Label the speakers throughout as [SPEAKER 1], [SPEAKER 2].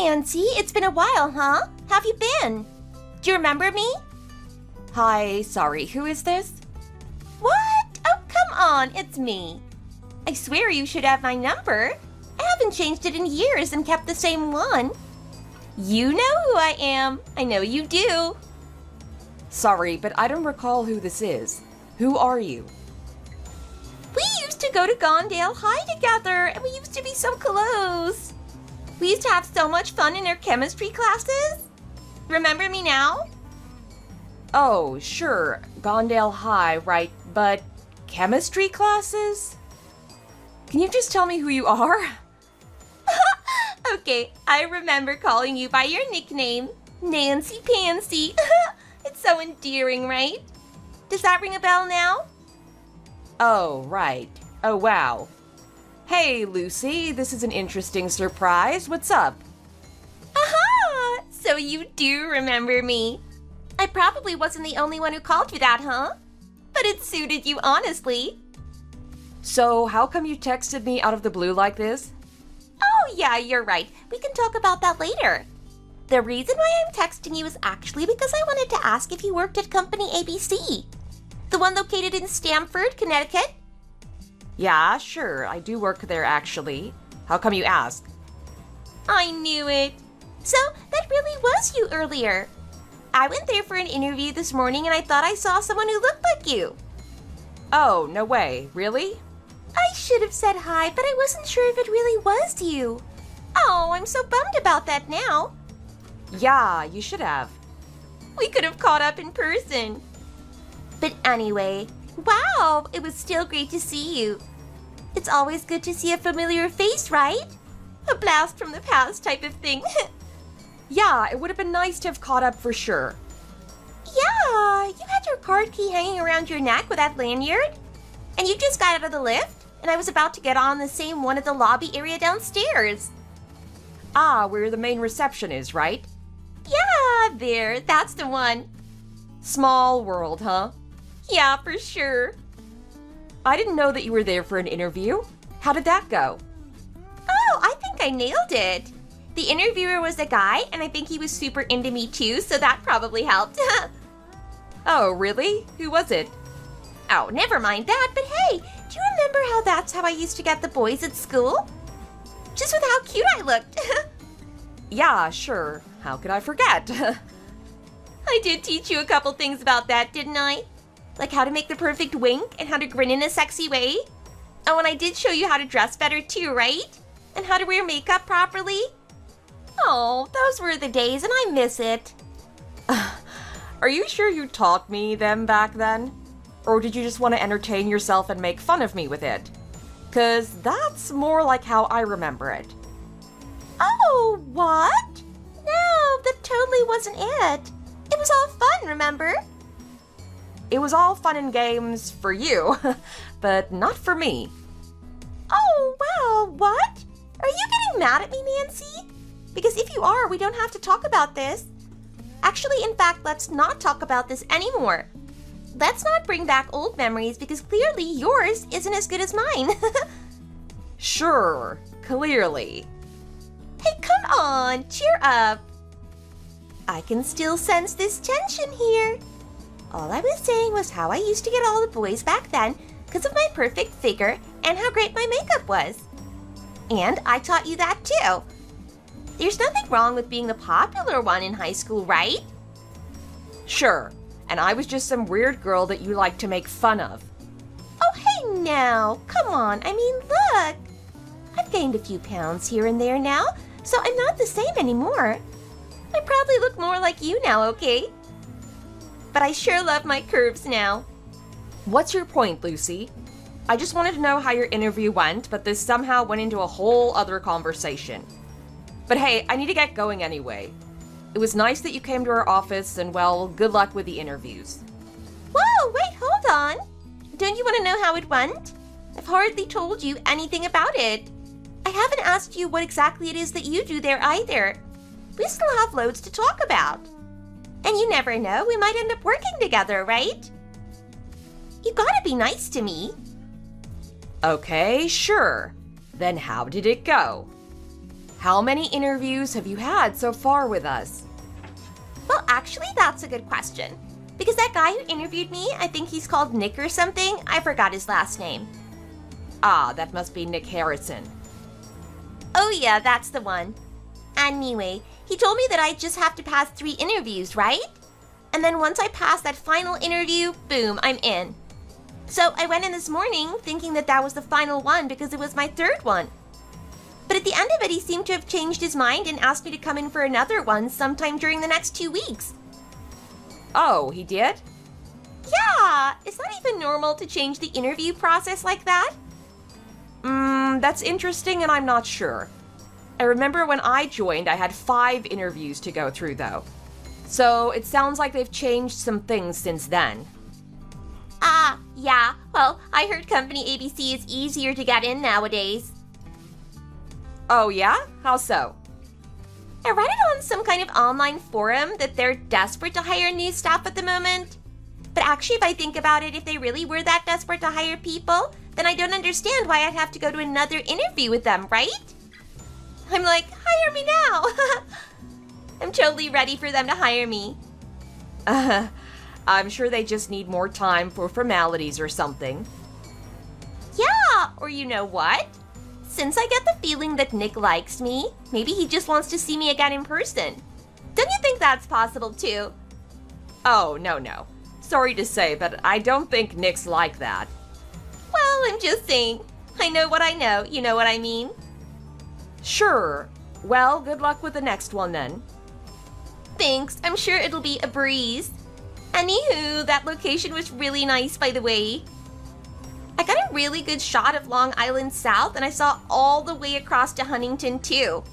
[SPEAKER 1] Nancy, it's been a while, huh? How've you been? Do you remember me?
[SPEAKER 2] Hi, sorry, who is this?
[SPEAKER 1] What? Oh, come on, it's me. I swear you should have my number. I haven't changed it in years and kept the same one. You know who I am. I know you do.
[SPEAKER 2] Sorry, but I don't recall who this is. Who are you?
[SPEAKER 1] We used to go to Gondale High together, and we used to be so close. We used to have so much fun in our chemistry classes. Remember me now?
[SPEAKER 2] Oh, sure, Gondale High, right, but chemistry classes? Can you just tell me who you are?
[SPEAKER 1] Okay, I remember calling you by your nickname, Nancy Pansy. It's so endearing, right? Does that ring a bell now?
[SPEAKER 2] Oh, right. Oh, wow. Hey, Lucy, this is an interesting surprise. What's up?
[SPEAKER 1] Aha! So you do remember me. I probably wasn't the only one who called you that, huh? But it suited you, honestly.
[SPEAKER 2] So, how come you texted me out of the blue like this?
[SPEAKER 1] Oh, yeah, you're right. We can talk about that later. The reason why I'm texting you is actually because I wanted to ask if you worked at Company ABC. The one located in Stamford, Connecticut?
[SPEAKER 2] Yeah, sure, I do work there actually. How come you ask?
[SPEAKER 1] I knew it. So, that really was you earlier. I went there for an interview this morning and I thought I saw someone who looked like you.
[SPEAKER 2] Oh, no way. Really?
[SPEAKER 1] I should have said hi, but I wasn't sure if it really was you. Oh, I'm so bummed about that now.
[SPEAKER 2] Yeah, you should have.
[SPEAKER 1] We could have caught up in person. But anyway, wow, it was still great to see you. It's always good to see a familiar face, right? A blast from the past type of thing.
[SPEAKER 2] Yeah, it would have been nice to have caught up for sure.
[SPEAKER 1] Yeah, you had your card key hanging around your neck with that lanyard. And you just got out of the lift, and I was about to get on the same one at the lobby area downstairs.
[SPEAKER 2] Ah, where the main reception is, right?
[SPEAKER 1] Yeah, there, that's the one.
[SPEAKER 2] Small world, huh?
[SPEAKER 1] Yeah, for sure.
[SPEAKER 2] I didn't know that you were there for an interview. How did that go?
[SPEAKER 1] Oh, I think I nailed it. The interviewer was a guy, and I think he was super into me too, so that probably helped.
[SPEAKER 2] Oh, really? Who was it?
[SPEAKER 1] Oh, never mind that, but hey, do you remember how that's how I used to get the boys at school? Just with how cute I looked.
[SPEAKER 2] Yeah, sure. How could I forget?
[SPEAKER 1] I did teach you a couple things about that, didn't I? Like how to make the perfect wink and how to grin in a sexy way. Oh, and I did show you how to dress better too, right? And how to wear makeup properly. Oh, those were the days and I miss it.
[SPEAKER 2] Are you sure you taught me them back then? Or did you just want to entertain yourself and make fun of me with it? 'Cause that's more like how I remember it.
[SPEAKER 1] Oh, what? No, that totally wasn't it. It was all fun, remember?
[SPEAKER 2] It was all fun and games for you, but not for me.
[SPEAKER 1] Oh, wow, what? Are you getting mad at me, Nancy? Because if you are, we don't have to talk about this. Actually, in fact, let's not talk about this anymore. Let's not bring back old memories because clearly yours isn't as good as mine.
[SPEAKER 2] Sure, clearly.
[SPEAKER 1] Hey, come on, cheer up. I can still sense this tension here. All I was saying was how I used to get all the boys back then because of my perfect figure and how great my makeup was. And I taught you that too. There's nothing wrong with being the popular one in high school, right?
[SPEAKER 2] Sure, and I was just some weird girl that you like to make fun of.
[SPEAKER 1] Oh, hey now, come on, I mean, look. I've gained a few pounds here and there now, so I'm not the same anymore. I probably look more like you now, okay? But I sure love my curves now.
[SPEAKER 2] What's your point, Lucy? I just wanted to know how your interview went, but this somehow went into a whole other conversation. But hey, I need to get going anyway. It was nice that you came to our office, and well, good luck with the interviews.
[SPEAKER 1] Whoa, wait, hold on. Don't you want to know how it went? I've hardly told you anything about it. I haven't asked you what exactly it is that you do there either. We still have loads to talk about. And you never know, we might end up working together, right? You gotta be nice to me.
[SPEAKER 2] Okay, sure. Then how did it go? How many interviews have you had so far with us?
[SPEAKER 1] Well, actually, that's a good question. Because that guy who interviewed me, I think he's called Nick or something. I forgot his last name.
[SPEAKER 2] Ah, that must be Nick Harrison.
[SPEAKER 1] Oh yeah, that's the one. Anyway, he told me that I just have to pass 3 interviews, right? And then once I pass that final interview, boom, I'm in. So I went in this morning thinking that that was the final one because it was my 3rd one. But at the end of it, he seemed to have changed his mind and asked me to come in for another one sometime during the next 2 weeks.
[SPEAKER 2] Oh, he did?
[SPEAKER 1] Yeah, it's not even normal to change the interview process like that.
[SPEAKER 2] That's interesting and I'm not sure. I remember when I joined, I had 5 interviews to go through though. So it sounds like they've changed some things since then.
[SPEAKER 1] Yeah, well, I heard Company ABC is easier to get in nowadays.
[SPEAKER 2] Oh yeah? How so?
[SPEAKER 1] I read it on some kind of online forum that they're desperate to hire new staff at the moment. But actually, if I think about it, if they really were that desperate to hire people, then I don't understand why I'd have to go to another interview with them, right? I'm like, hire me now! I'm totally ready for them to hire me.
[SPEAKER 2] I'm sure they just need more time for formalities or something.
[SPEAKER 1] Yeah, or you know what? Since I get the feeling that Nick likes me, maybe he just wants to see me again in person. Don't you think that's possible too?
[SPEAKER 2] Oh, no. Sorry to say, but I don't think Nick's like that.
[SPEAKER 1] Well, I'm just saying. I know what I know, you know what I mean?
[SPEAKER 2] Sure. Well, good luck with the next one then.
[SPEAKER 1] Thanks, I'm sure it'll be a breeze. Anywho, that location was really nice, by the way. I got a really good shot of Long Island South, and I saw all the way across to Huntington, too.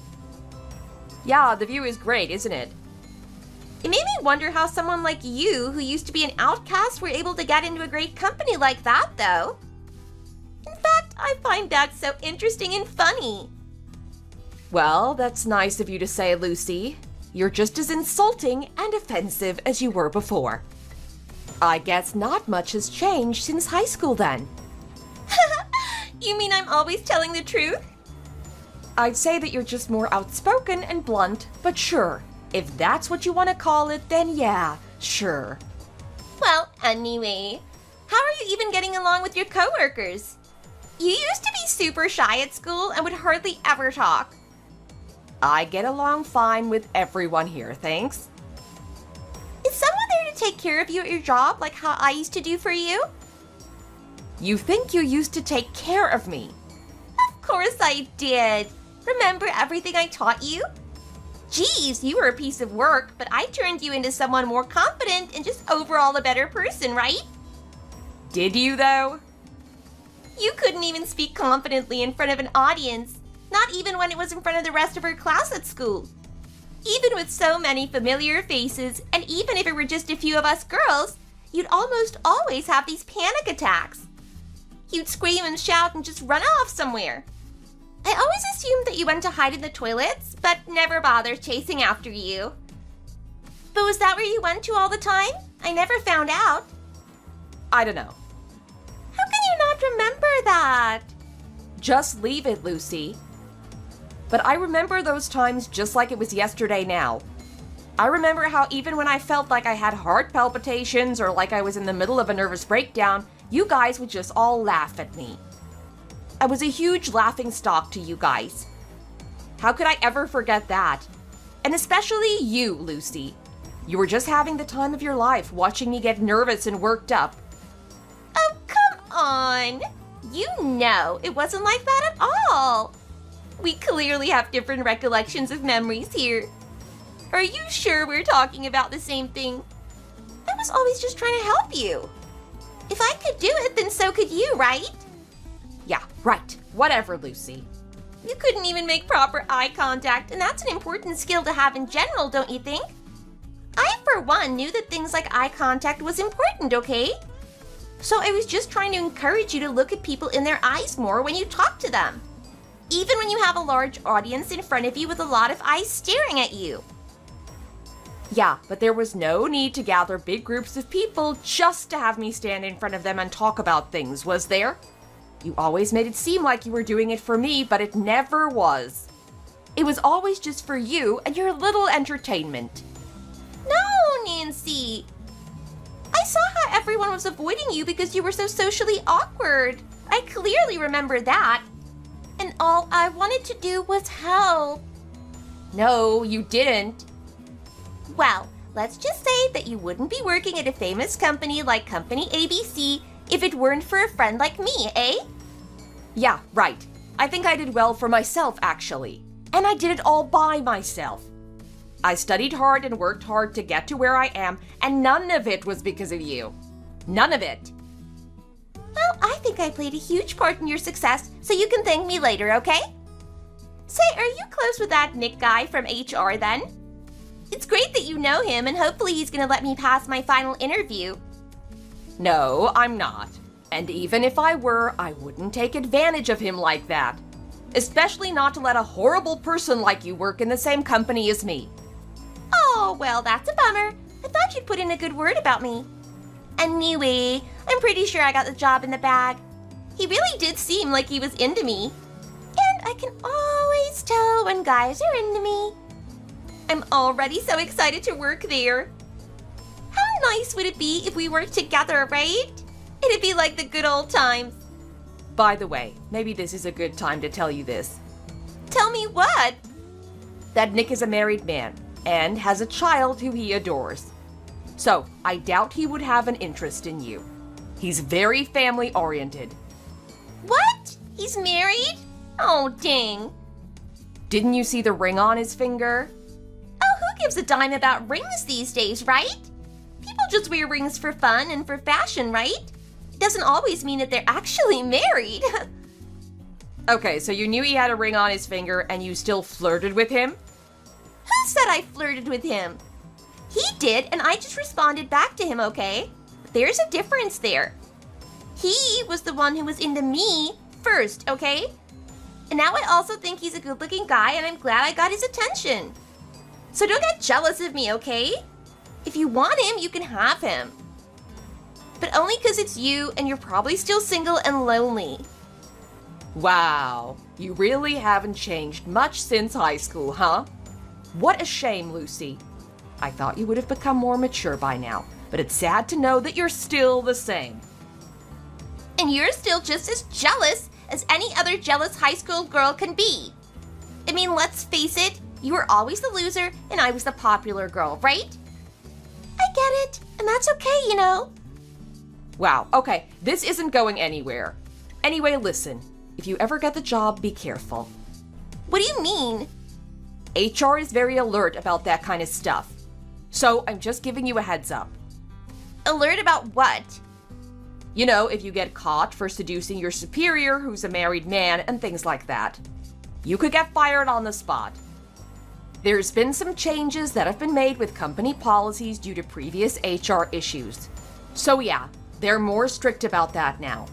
[SPEAKER 2] Yeah, the view is great, isn't it?
[SPEAKER 1] It made me wonder how someone like you, who used to be an outcast, were able to get into a great company like that, though. In fact, I find that so interesting and funny.
[SPEAKER 2] Well, that's nice of you to say, Lucy. You're just as insulting and offensive as you were before. I guess not much has changed since high school then.
[SPEAKER 1] You mean I'm always telling the truth?
[SPEAKER 2] I'd say that you're just more outspoken and blunt, but sure. If that's what you want to call it, then yeah, sure.
[SPEAKER 1] Well, anyway, how are you even getting along with your coworkers? You used to be super shy at school and would hardly ever talk.
[SPEAKER 2] I get along fine with everyone here, thanks.
[SPEAKER 1] Is someone there to take care of you at your job like how I used to do for you?
[SPEAKER 2] You think you used to take care of me?
[SPEAKER 1] Of course I did. Remember everything I taught you? Geez, you were a piece of work, but I turned you into someone more confident and just overall a better person, right?
[SPEAKER 2] Did you, though?
[SPEAKER 1] You couldn't even speak confidently in front of an audience, not even when it was in front of the rest of her class at school. Even with so many familiar faces, and even if it were just a few of us girls, you'd almost always have these panic attacks. You'd scream and shout and just run off somewhere. I always assumed that you went to hide in the toilets, but never bothered chasing after you. But was that where you went to all the time? I never found out.
[SPEAKER 2] I don't know.
[SPEAKER 1] How can you not remember that?
[SPEAKER 2] Just leave it, Lucy. But I remember those times just like it was yesterday now. I remember how even when I felt like I had heart palpitations or like I was in the middle of a nervous breakdown, you guys would just all laugh at me. I was a huge laughing stock to you guys. How could I ever forget that? And especially you, Lucy. You were just having the time of your life watching me get nervous and worked up.
[SPEAKER 1] Oh, come on. You know it wasn't like that at all. We clearly have different recollections of memories here. Are you sure we're talking about the same thing? I was always just trying to help you. If I could do it, then so could you, right?
[SPEAKER 2] Yeah, right. Whatever, Lucy.
[SPEAKER 1] You couldn't even make proper eye contact, and that's an important skill to have in general, don't you think? I, for one, knew that things like eye contact was important, okay? So I was just trying to encourage you to look at people in their eyes more when you talk to them. Even when you have a large audience in front of you with a lot of eyes staring at you.
[SPEAKER 2] Yeah, but there was no need to gather big groups of people just to have me stand in front of them and talk about things, was there? You always made it seem like you were doing it for me, but it never was. It was always just for you and your little entertainment.
[SPEAKER 1] No, Nancy. I saw how everyone was avoiding you because you were so socially awkward. I clearly remember that. And all I wanted to do was help.
[SPEAKER 2] No, you didn't.
[SPEAKER 1] Well, let's just say that you wouldn't be working at a famous company like Company ABC if it weren't for a friend like me, eh?
[SPEAKER 2] Yeah, right. I think I did well for myself, actually. And I did it all by myself. I studied hard and worked hard to get to where I am, and none of it was because of you. None of it.
[SPEAKER 1] Well, I think I played a huge part in your success, so you can thank me later, okay? Say, are you close with that Nick guy from HR then? It's great that you know him, and hopefully he's gonna let me pass my final interview.
[SPEAKER 2] No, I'm not. And even if I were, I wouldn't take advantage of him like that. Especially not to let a horrible person like you work in the same company as me.
[SPEAKER 1] Oh, well, that's a bummer. I thought you'd put in a good word about me. Anyway, I'm pretty sure I got the job in the bag. He really did seem like he was into me. And I can always tell when guys are into me. I'm already so excited to work there. How nice would it be if we worked together, right? It'd be like the good old times.
[SPEAKER 2] By the way, maybe this is a good time to tell you this.
[SPEAKER 1] Tell me what?
[SPEAKER 2] That Nick is a married man and has a child who he adores. So, I doubt he would have an interest in you. He's very family-oriented.
[SPEAKER 1] What? He's married? Oh, dang.
[SPEAKER 2] Didn't you see the ring on his finger?
[SPEAKER 1] Oh, who gives a dime about rings these days, right? People just wear rings for fun and for fashion, right? It doesn't always mean that they're actually married.
[SPEAKER 2] Okay, so you knew he had a ring on his finger and you still flirted with him?
[SPEAKER 1] Who said I flirted with him? He did, and I just responded back to him, okay? There's a difference there. He was the one who was into me first, okay? And now I also think he's a good-looking guy, and I'm glad I got his attention. So don't get jealous of me, okay? If you want him, you can have him. But only because it's you, and you're probably still single and lonely.
[SPEAKER 2] Wow, you really haven't changed much since high school, huh? What a shame, Lucy. I thought you would have become more mature by now, but it's sad to know that you're still the same.
[SPEAKER 1] And you're still just as jealous as any other jealous high school girl can be. I mean, let's face it, you were always the loser and I was the popular girl, right? I get it, and that's okay, you know.
[SPEAKER 2] Wow, okay, this isn't going anywhere. Anyway, listen, if you ever get the job, be careful.
[SPEAKER 1] What do you mean?
[SPEAKER 2] HR is very alert about that kind of stuff. So I'm just giving you a heads up.
[SPEAKER 1] Alert about what?
[SPEAKER 2] You know, if you get caught for seducing your superior who's a married man and things like that. You could get fired on the spot. There's been some changes that have been made with company policies due to previous HR issues. So yeah, they're more strict about that now.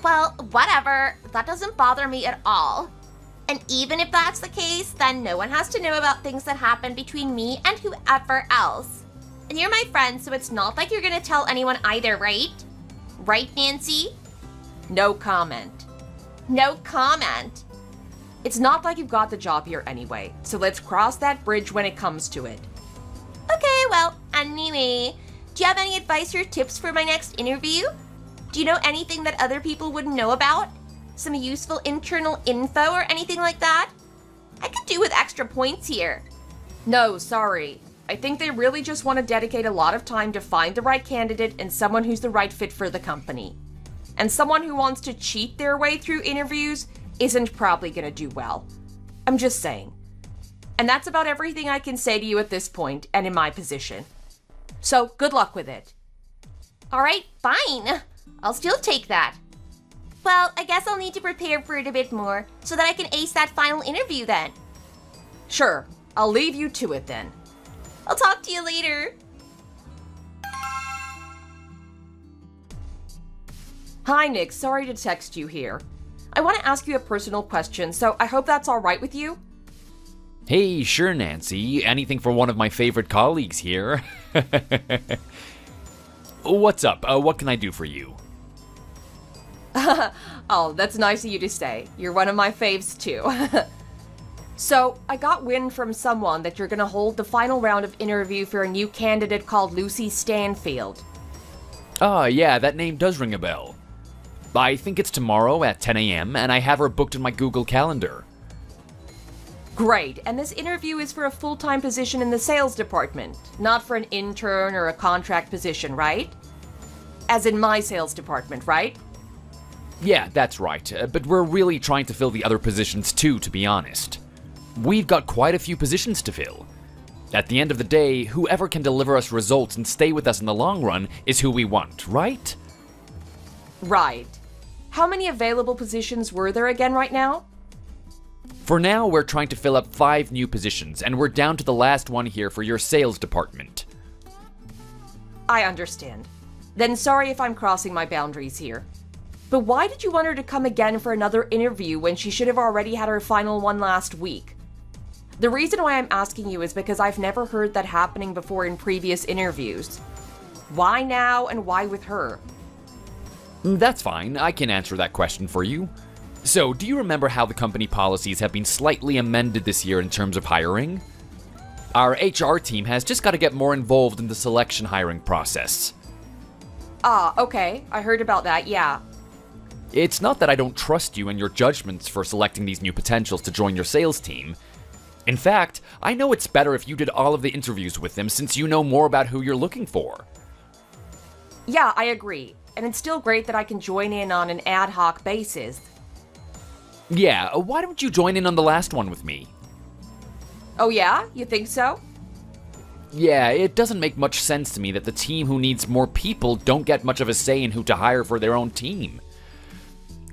[SPEAKER 1] Well, whatever. That doesn't bother me at all. And even if that's the case, then no one has to know about things that happen between me and whoever else. And you're my friend, so it's not like you're gonna tell anyone either, right? Right, Nancy?
[SPEAKER 2] No comment.
[SPEAKER 1] No comment.
[SPEAKER 2] It's not like you've got the job here anyway, so let's cross that bridge when it comes to it.
[SPEAKER 1] Okay, well, anyway, do you have any advice or tips for my next interview? Do you know anything that other people wouldn't know about? Some useful internal info or anything like that? I could do with extra points here.
[SPEAKER 2] No, sorry. I think they really just want to dedicate a lot of time to find the right candidate and someone who's the right fit for the company. And someone who wants to cheat their way through interviews isn't probably going to do well. I'm just saying. And that's about everything I can say to you at this point and in my position. So, good luck with it.
[SPEAKER 1] All right, fine. I'll still take that. Well, I guess I'll need to prepare for it a bit more so that I can ace that final interview then.
[SPEAKER 2] Sure, I'll leave you to it then.
[SPEAKER 1] I'll talk to you later.
[SPEAKER 2] Hi, Nick. Sorry to text you here. I want to ask you a personal question, so I hope that's all right with you.
[SPEAKER 3] Hey, sure, Nancy. Anything for one of my favorite colleagues here. What's up? What can I do for you?
[SPEAKER 2] Oh, that's nice of you to say. You're one of my faves, too. So, I got wind from someone that you're gonna hold the final round of interview for a new candidate called Lucy Stanfield.
[SPEAKER 3] Ah, yeah, that name does ring a bell. I think it's tomorrow at 10 a.m., and I have her booked in my Google Calendar.
[SPEAKER 2] Great, and this interview is for a full-time position in the sales department, not for an intern or a contract position, right? As in my sales department, right?
[SPEAKER 3] Yeah, that's right, but we're really trying to fill the other positions too, to be honest. We've got quite a few positions to fill. At the end of the day, whoever can deliver us results and stay with us in the long run is who we want, right?
[SPEAKER 2] Right. How many available positions were there again right now?
[SPEAKER 3] For now, we're trying to fill up 5 new positions, and we're down to the last one here for your sales department.
[SPEAKER 2] I understand. Then sorry if I'm crossing my boundaries here. But why did you want her to come again for another interview when she should have already had her final one last week? The reason why I'm asking you is because I've never heard that happening before in previous interviews. Why now and why with her?
[SPEAKER 3] That's fine, I can answer that question for you. So, do you remember how the company policies have been slightly amended this year in terms of hiring? Our HR team has just got to get more involved in the selection hiring process.
[SPEAKER 2] Ah, okay. I heard about that, yeah.
[SPEAKER 3] It's not that I don't trust you and your judgments for selecting these new potentials to join your sales team. In fact, I know it's better if you did all of the interviews with them since you know more about who you're looking for.
[SPEAKER 2] Yeah, I agree. And it's still great that I can join in on an ad hoc basis.
[SPEAKER 3] Yeah, why don't you join in on the last one with me?
[SPEAKER 2] Oh yeah? You think so?
[SPEAKER 3] Yeah, it doesn't make much sense to me that the team who needs more people don't get much of a say in who to hire for their own team.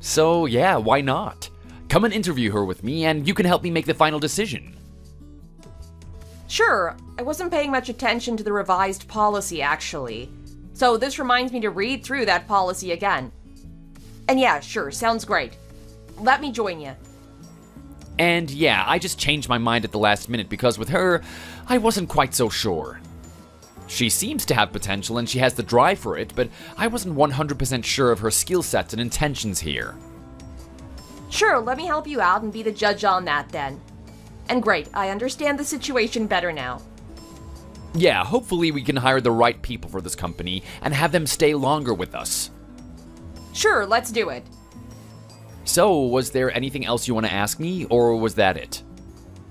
[SPEAKER 3] So yeah, why not? Come and interview her with me and you can help me make the final decision.
[SPEAKER 2] Sure, I wasn't paying much attention to the revised policy actually. So this reminds me to read through that policy again. And yeah, sure, sounds great. Let me join you.
[SPEAKER 3] And yeah, I just changed my mind at the last minute because with her, I wasn't quite so sure. She seems to have potential and she has the drive for it, but I wasn't 100% sure of her skill sets and intentions here.
[SPEAKER 2] Sure, let me help you out and be the judge on that then. And great, I understand the situation better now.
[SPEAKER 3] Yeah, hopefully we can hire the right people for this company and have them stay longer with us.
[SPEAKER 2] Sure, let's do it.
[SPEAKER 3] So, was there anything else you want to ask me, or was that it?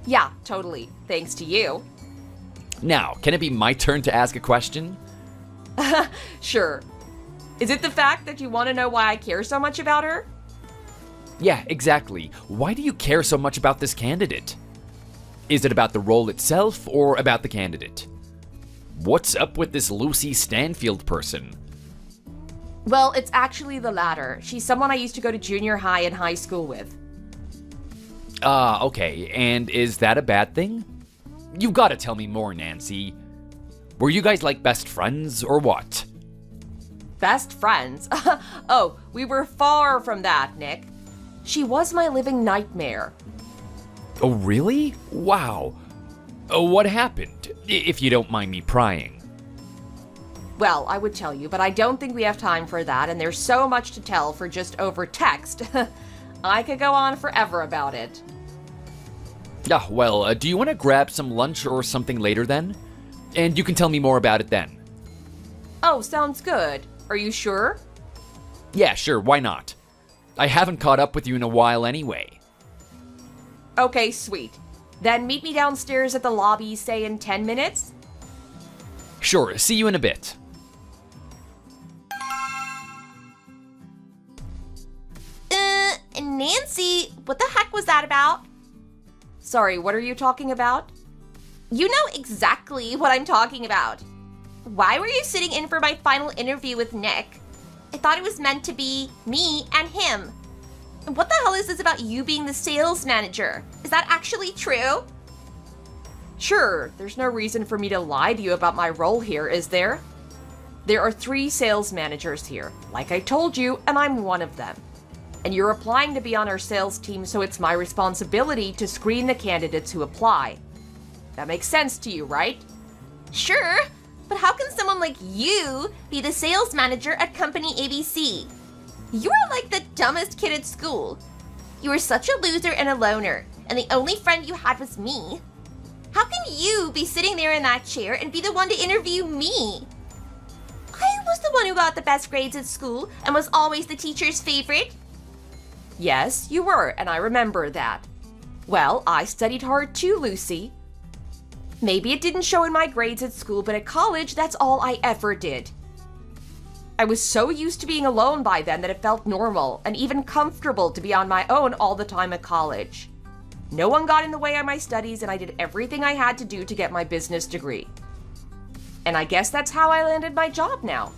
[SPEAKER 2] Yeah, totally. Thanks to you.
[SPEAKER 3] Now, can it be my turn to ask a question?
[SPEAKER 2] Sure. Is it the fact that you want to know why I care so much about her?
[SPEAKER 3] Yeah, exactly. Why do you care so much about this candidate? Is it about the role itself, or about the candidate? What's up with this Lucy Stanfield person?
[SPEAKER 2] Well, it's actually the latter. She's someone I used to go to junior high and high school with.
[SPEAKER 3] Okay, and is that a bad thing? You've got to tell me more, Nancy. Were you guys like best friends, or what?
[SPEAKER 2] Best friends? Oh, we were far from that, Nick. She was my living nightmare.
[SPEAKER 3] Oh, really? Wow. Oh, what happened, if you don't mind me prying?
[SPEAKER 2] Well, I would tell you, but I don't think we have time for that, and there's so much to tell for just over text. I could go on forever about it.
[SPEAKER 3] Well, do you want to grab some lunch or something later then? And you can tell me more about it then.
[SPEAKER 2] Oh, sounds good. Are you sure?
[SPEAKER 3] Yeah, sure, why not? I haven't caught up with you in a while anyway.
[SPEAKER 2] Okay, sweet. Then meet me downstairs at the lobby, say in 10 minutes?
[SPEAKER 3] Sure, see you in a bit.
[SPEAKER 1] Nancy, what the heck was that about?
[SPEAKER 2] Sorry, what are you talking about?
[SPEAKER 1] You know exactly what I'm talking about. Why were you sitting in for my final interview with Nick? I thought it was meant to be me and him. And what the hell is this about you being the sales manager? Is that actually true?
[SPEAKER 2] Sure, there's no reason for me to lie to you about my role here, is there? There are 3 sales managers here, like I told you, and I'm one of them. And you're applying to be on our sales team, so it's my responsibility to screen the candidates who apply. That makes sense to you, right?
[SPEAKER 1] Sure, but how can someone like you be the sales manager at company ABC? You are like the dumbest kid at school. You are such a loser and a loner, and the only friend you had was me. How can you be sitting there in that chair and be the one to interview me? I was the one who got the best grades at school and was always the teacher's favorite.
[SPEAKER 2] Yes, you were, and I remember that. Well, I studied hard too, Lucy. Maybe it didn't show in my grades at school, but at college, that's all I ever did. I was so used to being alone by then that it felt normal and even comfortable to be on my own all the time at college. No one got in the way of my studies, and I did everything I had to do to get my business degree. And I guess that's how I landed my job now.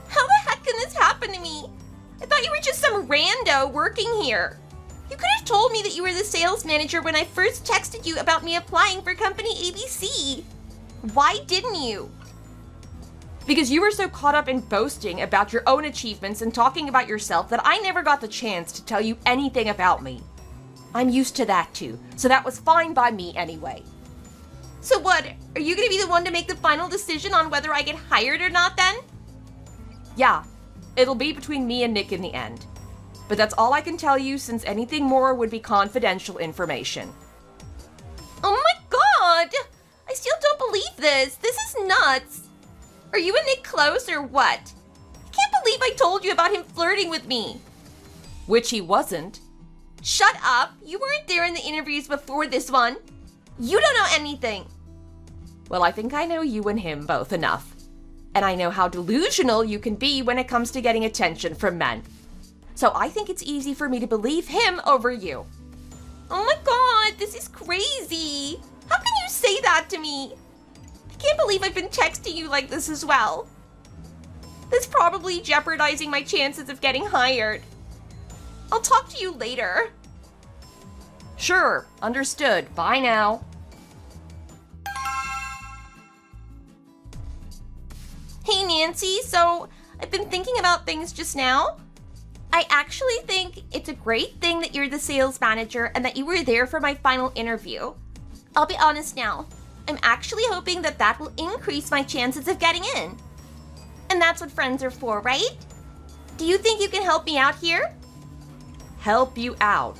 [SPEAKER 1] How the heck can this happen to me? I thought you were just some rando working here. You could have told me that you were the sales manager when I first texted you about me applying for company ABC. Why didn't you?
[SPEAKER 2] Because you were so caught up in boasting about your own achievements and talking about yourself that I never got the chance to tell you anything about me. I'm used to that too, so that was fine by me anyway.
[SPEAKER 1] So what, are you gonna be the one to make the final decision on whether I get hired or not then?
[SPEAKER 2] Yeah, it'll be between me and Nick in the end. But that's all I can tell you, since anything more would be confidential information.
[SPEAKER 1] Oh my god! I still don't believe this. This is nuts. Are you and Nick close or what? I can't believe I told you about him flirting with me.
[SPEAKER 2] Which he wasn't.
[SPEAKER 1] Shut up. You weren't there in the interviews before this one. You don't know anything.
[SPEAKER 2] Well, I think I know you and him both enough. And I know how delusional you can be when it comes to getting attention from men. So I think it's easy for me to believe him over you.
[SPEAKER 1] Oh my god, this is crazy. How can you say that to me? I can't believe I've been texting you like this as well. This is probably jeopardizing my chances of getting hired. I'll talk to you later.
[SPEAKER 2] Sure, understood. Bye now.
[SPEAKER 1] Hey Nancy, so I've been thinking about things just now. I actually think it's a great thing that you're the sales manager and that you were there for my final interview. I'll be honest now. I'm actually hoping that that will increase my chances of getting in. And that's what friends are for, right? Do you think you can help me out here?
[SPEAKER 2] Help you out?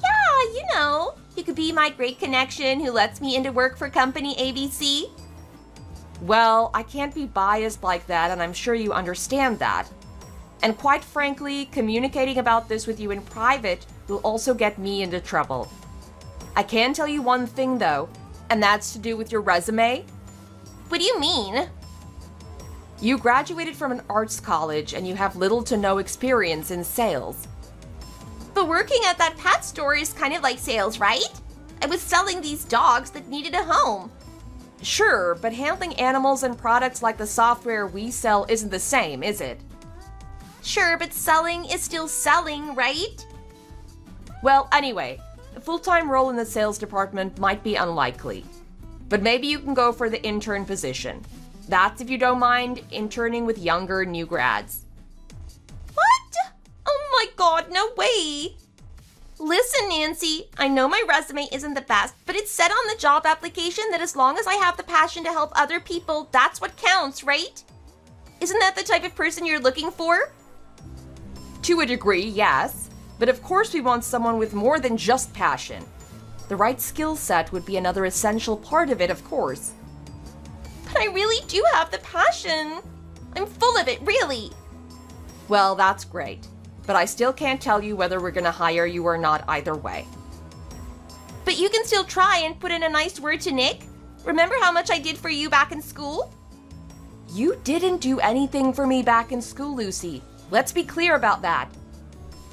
[SPEAKER 1] Yeah, you know. You could be my great connection who lets me into work for company ABC.
[SPEAKER 2] Well, I can't be biased like that, and I'm sure you understand that. And quite frankly, communicating about this with you in private will also get me into trouble. I can tell you one thing though, and that's to do with your resume.
[SPEAKER 1] What do you mean?
[SPEAKER 2] You graduated from an arts college and you have little to no experience in sales.
[SPEAKER 1] But working at that pet store is kind of like sales, right? I was selling these dogs that needed a home.
[SPEAKER 2] Sure, but handling animals and products like the software we sell isn't the same, is it?
[SPEAKER 1] Sure, but selling is still selling, right?
[SPEAKER 2] Well, anyway, a full-time role in the sales department might be unlikely. But maybe you can go for the intern position. That's if you don't mind interning with younger new grads.
[SPEAKER 1] What? Oh my god, no way! Listen, Nancy, I know my resume isn't the best, but it said on the job application that as long as I have the passion to help other people, that's what counts, right? Isn't that the type of person you're looking for?
[SPEAKER 2] To a degree, yes. But of course we want someone with more than just passion. The right skill set would be another essential part of it, of course.
[SPEAKER 1] But I really do have the passion. I'm full of it, really.
[SPEAKER 2] Well, that's great. But I still can't tell you whether we're gonna hire you or not either way.
[SPEAKER 1] But you can still try and put in a nice word to Nick. Remember how much I did for you back in school?
[SPEAKER 2] You didn't do anything for me back in school, Lucy. Let's be clear about that.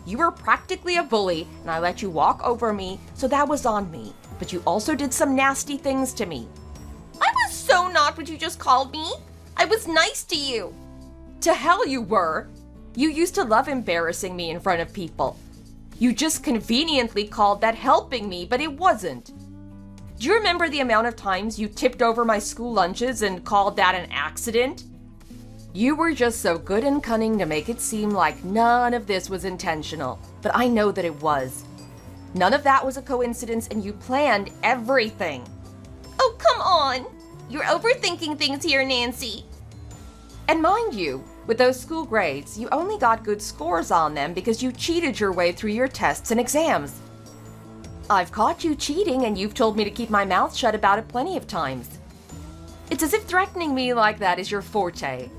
[SPEAKER 2] You were practically a bully, and I let you walk over me, so that was on me. But you also did some nasty things to me.
[SPEAKER 1] I was so not what you just called me. I was nice to you.
[SPEAKER 2] To hell you were. You used to love embarrassing me in front of people. You just conveniently called that helping me, but it wasn't. Do you remember the amount of times you tipped over my school lunches and called that an accident? You were just so good and cunning to make it seem like none of this was intentional, but I know that it was. None of that was a coincidence, and you planned everything.
[SPEAKER 1] Oh, come on. You're overthinking things here, Nancy.
[SPEAKER 2] And mind you, with those school grades, you only got good scores on them because you cheated your way through your tests and exams. I've caught you cheating and you've told me to keep my mouth shut about it plenty of times. It's as if threatening me like that is your forte.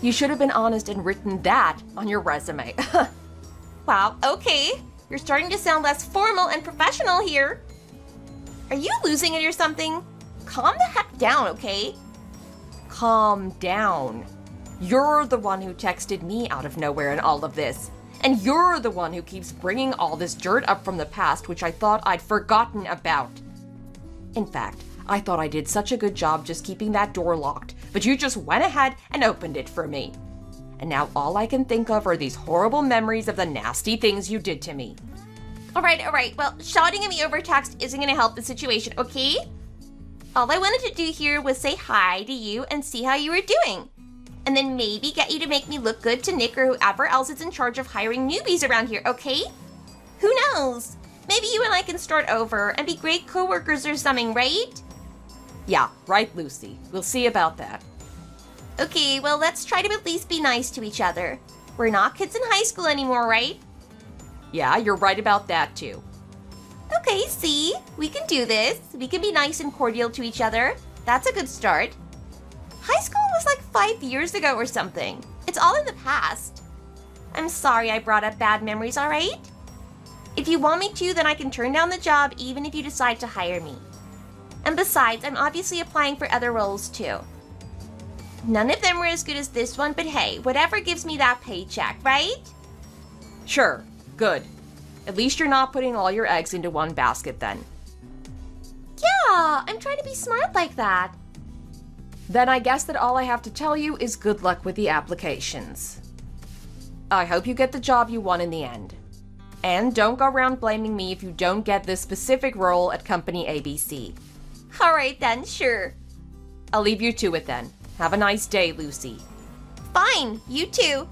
[SPEAKER 2] You should have been honest and written that on your resume.
[SPEAKER 1] Wow, okay. You're starting to sound less formal and professional here. Are you losing it or something? Calm the heck down, okay?
[SPEAKER 2] Calm down. You're the one who texted me out of nowhere in all of this. And you're the one who keeps bringing all this dirt up from the past, which I thought I'd forgotten about. In fact, I thought I did such a good job just keeping that door locked, but you just went ahead and opened it for me. And now all I can think of are these horrible memories of the nasty things you did to me.
[SPEAKER 1] All right. Well, shouting at me over text isn't going to help the situation, okay? All I wanted to do here was say hi to you and see how you were doing. And then maybe get you to make me look good to Nick or whoever else is in charge of hiring newbies around here, okay? Who knows? Maybe you and I can start over and be great coworkers or something, right?
[SPEAKER 2] Yeah, right, Lucy. We'll see about that.
[SPEAKER 1] Okay, well, let's try to at least be nice to each other. We're not kids in high school anymore, right?
[SPEAKER 2] Yeah, you're right about that too.
[SPEAKER 1] Okay, see? We can do this. We can be nice and cordial to each other. That's a good start. High school was like 5 years ago or something. It's all in the past. I'm sorry I brought up bad memories, alright? If you want me to, then I can turn down the job even if you decide to hire me. And besides, I'm obviously applying for other roles too. None of them were as good as this one, but hey, whatever gives me that paycheck, right?
[SPEAKER 2] Sure, good. At least you're not putting all your eggs into one basket then.
[SPEAKER 1] Yeah, I'm trying to be smart like that.
[SPEAKER 2] Then I guess that all I have to tell you is good luck with the applications. I hope you get the job you want in the end. And don't go around blaming me if you don't get this specific role at Company ABC.
[SPEAKER 1] Alright then, sure.
[SPEAKER 2] I'll leave you to it then. Have a nice day, Lucy.
[SPEAKER 1] Fine, you too.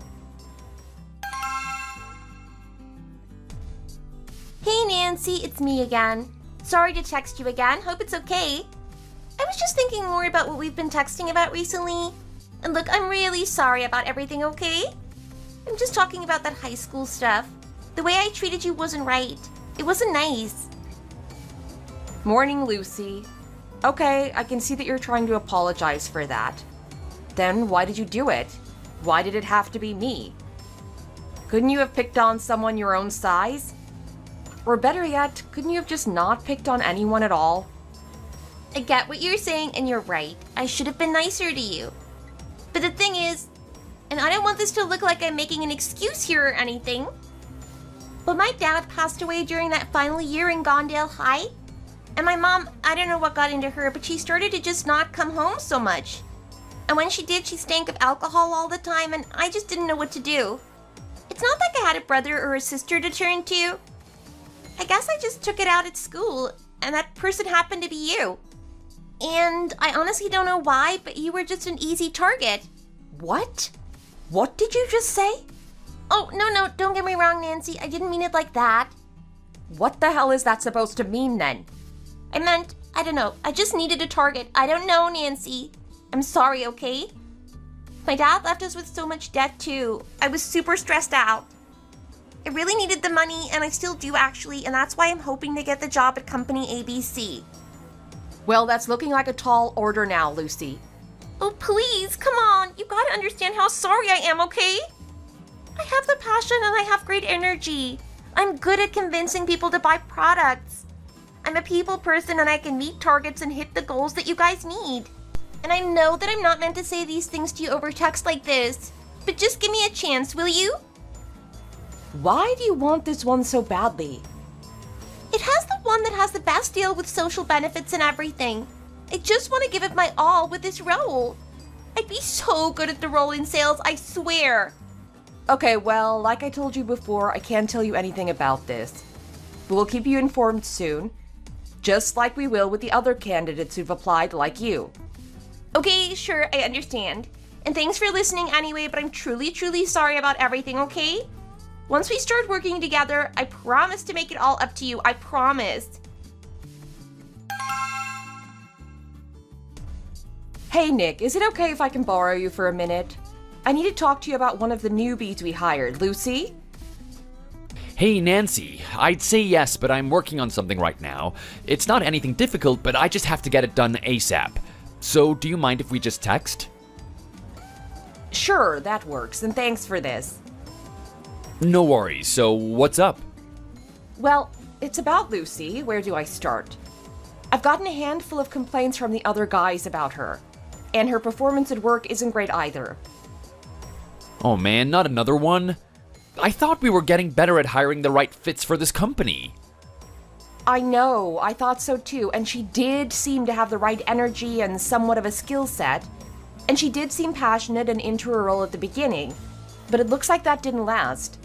[SPEAKER 1] Hey Nancy, it's me again. Sorry to text you again, hope it's okay. I was just thinking more about what we've been texting about recently. And look, I'm really sorry about everything, okay? I'm just talking about that high school stuff. The way I treated you wasn't right. It wasn't nice.
[SPEAKER 2] Morning, Lucy. Okay, I can see that you're trying to apologize for that. Then why did you do it? Why did it have to be me? Couldn't you have picked on someone your own size? Or better yet, couldn't you have just not picked on anyone at all?
[SPEAKER 1] I get what you're saying, and you're right. I should have been nicer to you. But the thing is, and I don't want this to look like I'm making an excuse here or anything, but my dad passed away during that final year in Gondale High. And my mom, I don't know what got into her, but she started to just not come home so much. And when she did, she stank of alcohol all the time, and I just didn't know what to do. It's not like I had a brother or a sister to turn to. I guess I just took it out at school, and that person happened to be you. And I honestly don't know why, but you were just an easy target.
[SPEAKER 2] What? What did you just say?
[SPEAKER 1] Oh, no, don't get me wrong, Nancy. I didn't mean it like that.
[SPEAKER 2] What the hell is that supposed to mean then?
[SPEAKER 1] I meant, I don't know, I just needed a target. I don't know, Nancy. I'm sorry, okay? My dad left us with so much debt, too. I was super stressed out. I really needed the money, and I still do, actually, and that's why I'm hoping to get the job at Company ABC.
[SPEAKER 2] Well, that's looking like a tall order now, Lucy.
[SPEAKER 1] Oh, please, come on. You gotta understand how sorry I am, okay? I have the passion and I have great energy. I'm good at convincing people to buy products. I'm a people person and I can meet targets and hit the goals that you guys need. And I know that I'm not meant to say these things to you over text like this, but just give me a chance, will you?
[SPEAKER 2] Why do you want this one so badly?
[SPEAKER 1] It has the one that has the best deal with social benefits and everything. I just want to give it my all with this role. I'd be so good at the role in sales, I swear.
[SPEAKER 2] Okay, well, like I told you before, I can't tell you anything about this. But we'll keep you informed soon, just like we will with the other candidates who've applied like you.
[SPEAKER 1] Okay, sure, I understand. And thanks for listening anyway, but I'm truly, truly sorry about everything, okay? Once we start working together, I promise to make it all up to you, I promise.
[SPEAKER 2] Hey Nick, is it okay if I can borrow you for a minute? I need to talk to you about one of the newbies we hired, Lucy?
[SPEAKER 3] Hey Nancy, I'd say yes, but I'm working on something right now. It's not anything difficult, but I just have to get it done ASAP. So do you mind if we just text?
[SPEAKER 2] Sure, that works, and thanks for this.
[SPEAKER 3] No worries, so what's up?
[SPEAKER 2] Well, it's about Lucy. Where do I start? I've gotten a handful of complaints from the other guys about her, and her performance at work isn't great either.
[SPEAKER 3] Oh man, not another one? I thought we were getting better at hiring the right fits for this company.
[SPEAKER 2] I know, I thought so too, and she did seem to have the right energy and somewhat of a skill set, and she did seem passionate and into her role at the beginning, but it looks like that didn't last.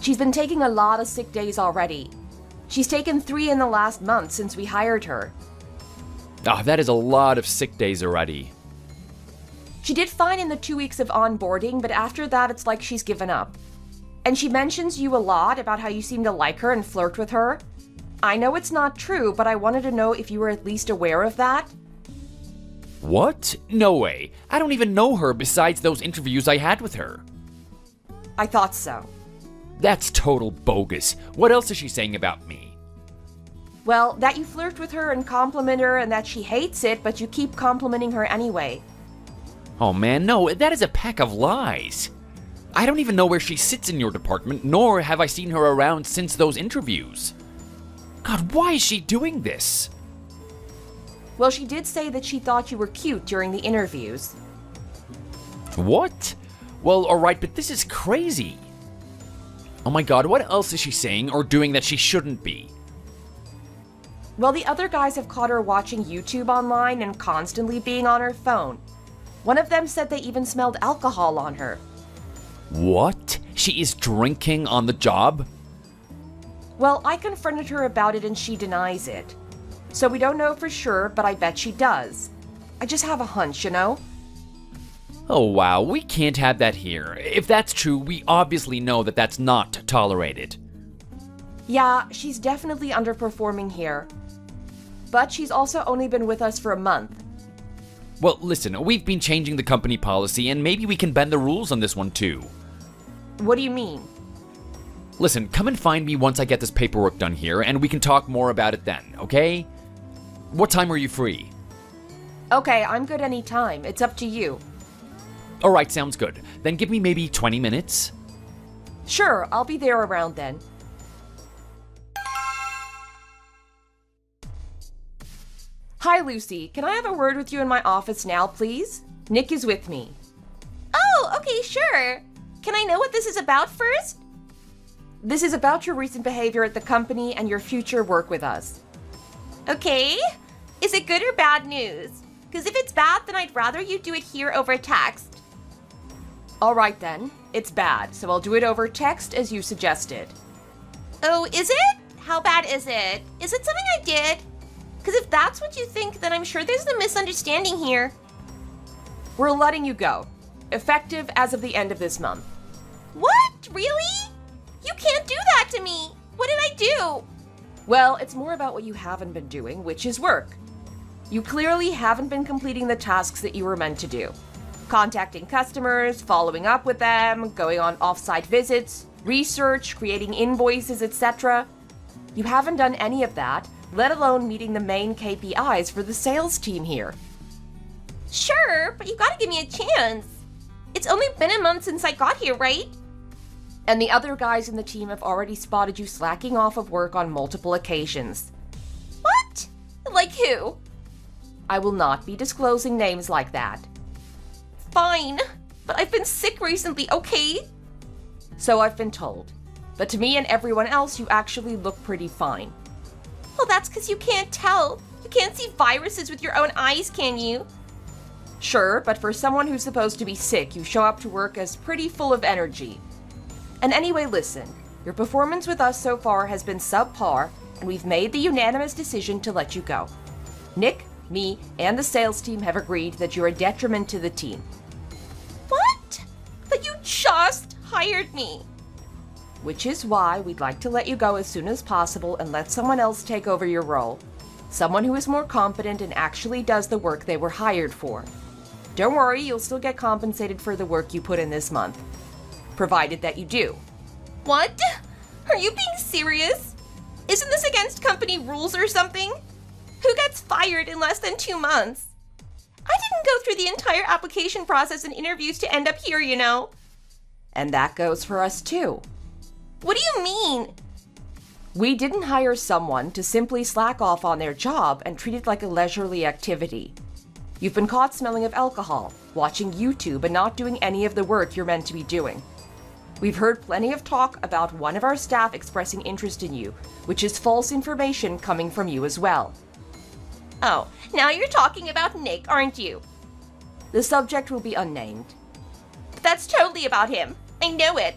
[SPEAKER 2] She's been taking a lot of sick days already. She's taken 3 in the last month since we hired her.
[SPEAKER 3] That is a lot of sick days already.
[SPEAKER 2] She did fine in the 2 weeks of onboarding, but after that it's like she's given up. And she mentions you a lot about how you seem to like her and flirt with her. I know it's not true, but I wanted to know if you were at least aware of that.
[SPEAKER 3] What? No way. I don't even know her besides those interviews I had with her.
[SPEAKER 2] I thought so.
[SPEAKER 3] That's total bogus. What else is she saying about me?
[SPEAKER 2] Well, that you flirt with her and compliment her and that she hates it, but you keep complimenting her anyway.
[SPEAKER 3] Oh man, no, that is a pack of lies. I don't even know where she sits in your department, nor have I seen her around since those interviews. God, why is she doing this?
[SPEAKER 2] Well, she did say that she thought you were cute during the interviews.
[SPEAKER 3] What? Well, alright, but this is crazy. Oh my god, what else is she saying or doing that she shouldn't be?
[SPEAKER 2] Well, the other guys have caught her watching YouTube online and constantly being on her phone. One of them said they even smelled alcohol on her.
[SPEAKER 3] What? She is drinking on the job?
[SPEAKER 2] Well, I confronted her about it and she denies it. So we don't know for sure, but I bet she does. I just have a hunch, you know?
[SPEAKER 3] Oh wow, we can't have that here. If that's true, we obviously know that that's not tolerated.
[SPEAKER 2] Yeah, she's definitely underperforming here. But she's also only been with us for a month.
[SPEAKER 3] Well, listen, we've been changing the company policy and maybe we can bend the rules on this one too.
[SPEAKER 2] What do you mean?
[SPEAKER 3] Listen, come and find me once I get this paperwork done here and we can talk more about it then, okay? What time are you free?
[SPEAKER 2] Okay, I'm good anytime. It's up to you.
[SPEAKER 3] Alright, sounds good. Then give me maybe 20 minutes.
[SPEAKER 2] Sure, I'll be there around then. Hi, Lucy. Can I have a word with you in my office now, please? Nick is with me.
[SPEAKER 1] Oh, okay, sure. Can I know what this is about first?
[SPEAKER 2] This is about your recent behavior at the company and your future work with us.
[SPEAKER 1] Okay. Is it good or bad news? Because if it's bad, then I'd rather you do it here over text.
[SPEAKER 2] All right then. It's bad, so I'll do it over text as you suggested.
[SPEAKER 1] Oh, is it? How bad is it? Is it something I did? Because if that's what you think, then I'm sure there's a misunderstanding here.
[SPEAKER 2] We're letting you go. Effective as of the end of this month.
[SPEAKER 1] What? Really? You can't do that to me. What did I do?
[SPEAKER 2] Well, it's more about what you haven't been doing, which is work. You clearly haven't been completing the tasks that you were meant to do. Contacting customers, following up with them, going on off-site visits, research, creating invoices, etc. You haven't done any of that, let alone meeting the main KPIs for the sales team here.
[SPEAKER 1] Sure, but you gotta give me a chance. It's only been a month since I got here, right?
[SPEAKER 2] And the other guys in the team have already spotted you slacking off of work on multiple occasions.
[SPEAKER 1] What? Like who?
[SPEAKER 2] I will not be disclosing names like that.
[SPEAKER 1] Fine, but I've been sick recently, okay?
[SPEAKER 2] So I've been told. But to me and everyone else, you actually look pretty fine.
[SPEAKER 1] Well, that's because you can't tell. You can't see viruses with your own eyes, can you?
[SPEAKER 2] Sure, but for someone who's supposed to be sick, you show up to work as pretty full of energy. And anyway, listen, your performance with us so far has been subpar, and we've made the unanimous decision to let you go. Nick, me, and the sales team have agreed that you're a detriment to the team.
[SPEAKER 1] What? But you just hired me.
[SPEAKER 2] Which is why we'd like to let you go as soon as possible and let someone else take over your role. Someone who is more competent and actually does the work they were hired for. Don't worry, you'll still get compensated for the work you put in this month. Provided that you do.
[SPEAKER 1] What? Are you being serious? Isn't this against company rules or something? Who gets fired in less than 2 months? I didn't go through the entire application process and interviews to end up here, you know.
[SPEAKER 2] And that goes for us too.
[SPEAKER 1] What do you mean?
[SPEAKER 2] We didn't hire someone to simply slack off on their job and treat it like a leisurely activity. You've been caught smelling of alcohol, watching YouTube, and not doing any of the work you're meant to be doing. We've heard plenty of talk about one of our staff expressing interest in you, which is false information coming from you as well.
[SPEAKER 1] Oh, now you're talking about Nick, aren't you?
[SPEAKER 2] The subject will be unnamed.
[SPEAKER 1] But that's totally about him. I know it.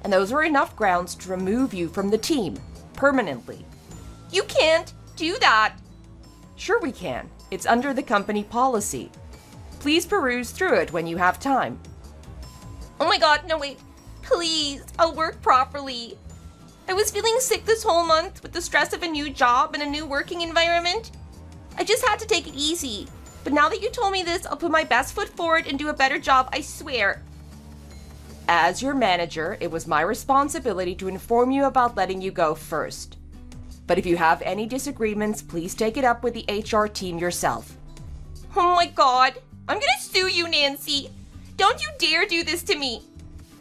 [SPEAKER 2] And those are enough grounds to remove you from the team, permanently.
[SPEAKER 1] You can't do that.
[SPEAKER 2] Sure we can. It's under the company policy. Please peruse through it when you have time.
[SPEAKER 1] Oh my god, no wait. Please, I'll work properly. I was feeling sick this whole month with the stress of a new job and a new working environment. I just had to take it easy. But now that you told me this, I'll put my best foot forward and do a better job, I swear.
[SPEAKER 2] As your manager, it was my responsibility to inform you about letting you go first. But if you have any disagreements, please take it up with the HR team yourself.
[SPEAKER 1] Oh my god. I'm gonna sue you, Nancy. Don't you dare do this to me.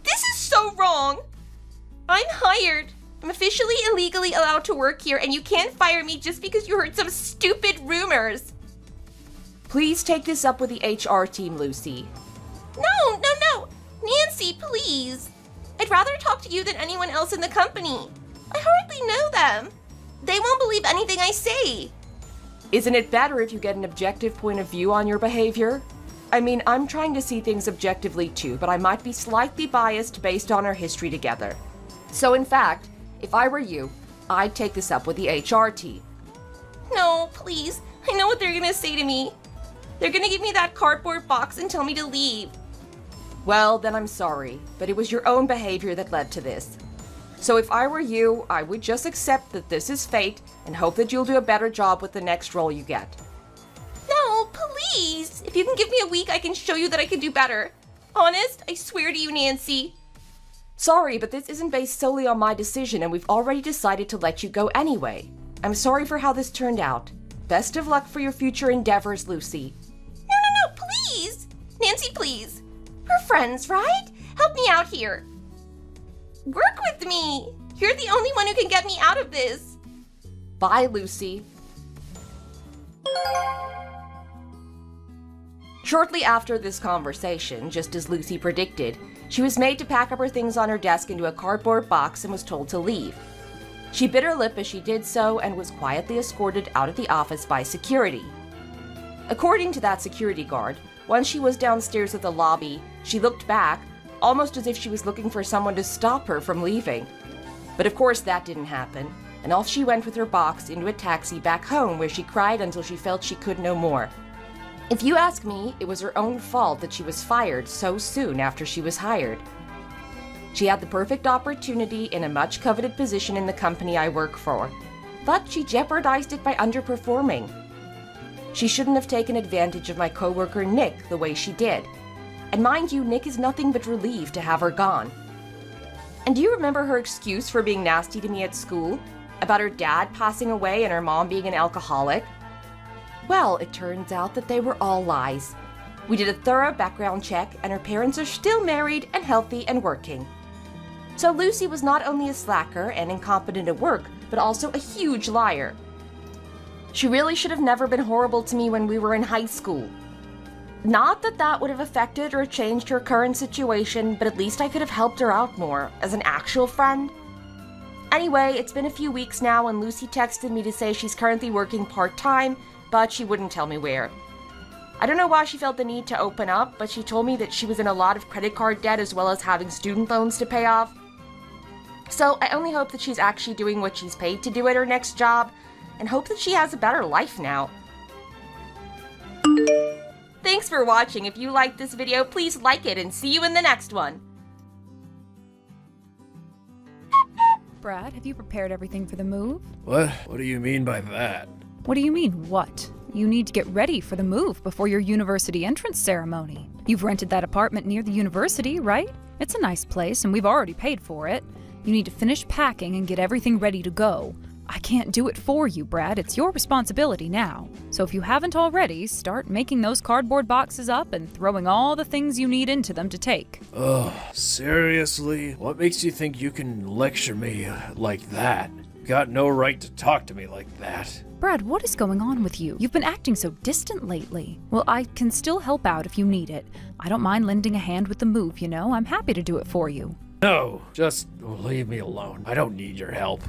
[SPEAKER 1] This is so wrong. I'm hired. I'm officially and legally allowed to work here, and you can't fire me just because you heard some stupid rumors.
[SPEAKER 2] Please take this up with the HR team, Lucy.
[SPEAKER 1] No. Nancy, please. I'd rather talk to you than anyone else in the company. I hardly know them. They won't believe anything I say.
[SPEAKER 2] Isn't it better if you get an objective point of view on your behavior? I mean, I'm trying to see things objectively too, but I might be slightly biased based on our history together. So in fact, if I were you, I'd take this up with the HR team.
[SPEAKER 1] No, please. I know what they're gonna say to me. They're gonna give me that cardboard box and tell me to leave.
[SPEAKER 2] Well, then I'm sorry, but it was your own behavior that led to this. So if I were you, I would just accept that this is fate and hope that you'll do a better job with the next role you get.
[SPEAKER 1] No, please. If you can give me a week, I can show you that I can do better. Honest, I swear to you, Nancy.
[SPEAKER 2] Sorry, but this isn't based solely on my decision, and we've already decided to let you go anyway. I'm sorry for how this turned out. Best of luck for your future endeavors, Lucy.
[SPEAKER 1] No, please. Nancy, please. We're friends, right? Help me out here. Work with me. You're the only one who can get me out of this.
[SPEAKER 2] Bye, Lucy. Shortly after this conversation, just as Lucy predicted, she was made to pack up her things on her desk into a cardboard box and was told to leave. She bit her lip as she did so and was quietly escorted out of the office by security. According to that security guard, once she was downstairs at the lobby, she looked back, almost as if she was looking for someone to stop her from leaving. But of course that didn't happen, and off she went with her box into a taxi back home where she cried until she felt she could no more. If you ask me, it was her own fault that she was fired so soon after she was hired. She had the perfect opportunity in a much coveted position in the company I work for, but she jeopardized it by underperforming. She shouldn't have taken advantage of my coworker Nick the way she did. And mind you, Nick is nothing but relieved to have her gone. And do you remember her excuse for being nasty to me at school? About her dad passing away and her mom being an alcoholic? Well, it turns out that they were all lies. We did a thorough background check, and her parents are still married and healthy and working. So Lucy was not only a slacker and incompetent at work, but also a huge liar. She really should have never been horrible to me when we were in high school. Not that that would have affected or changed her current situation, but at least I could have helped her out more as an actual friend. Anyway, it's been a few weeks now, and Lucy texted me to say she's currently working part-time, but she wouldn't tell me where. I don't know why she felt the need to open up, but she told me that she was in a lot of credit card debt as well as having student loans to pay off. So I only hope that she's actually doing what she's paid to do at her next job, and hope that she has a better life now. Thanks for watching. If you liked this video, please like it and see you in the next one.
[SPEAKER 4] Brad, have you prepared everything for the move?
[SPEAKER 5] What? What do you mean by that?
[SPEAKER 4] What do you mean, what? You need to get ready for the move before your university entrance ceremony. You've rented that apartment near the university, right? It's a nice place and we've already paid for it. You need to finish packing and get everything ready to go. I can't do it for you, Brad. It's your responsibility now. So if you haven't already, start making those cardboard boxes up and throwing all the things you need into them to take.
[SPEAKER 5] Ugh, seriously? What makes you think you can lecture me like that? Got no right to talk to me like that.
[SPEAKER 4] Brad, what is going on with you? You've been acting so distant lately. Well, I can still help out if you need it. I don't mind lending a hand with the move, you know. I'm happy to do it for you.
[SPEAKER 5] No, just leave me alone. I don't need your help.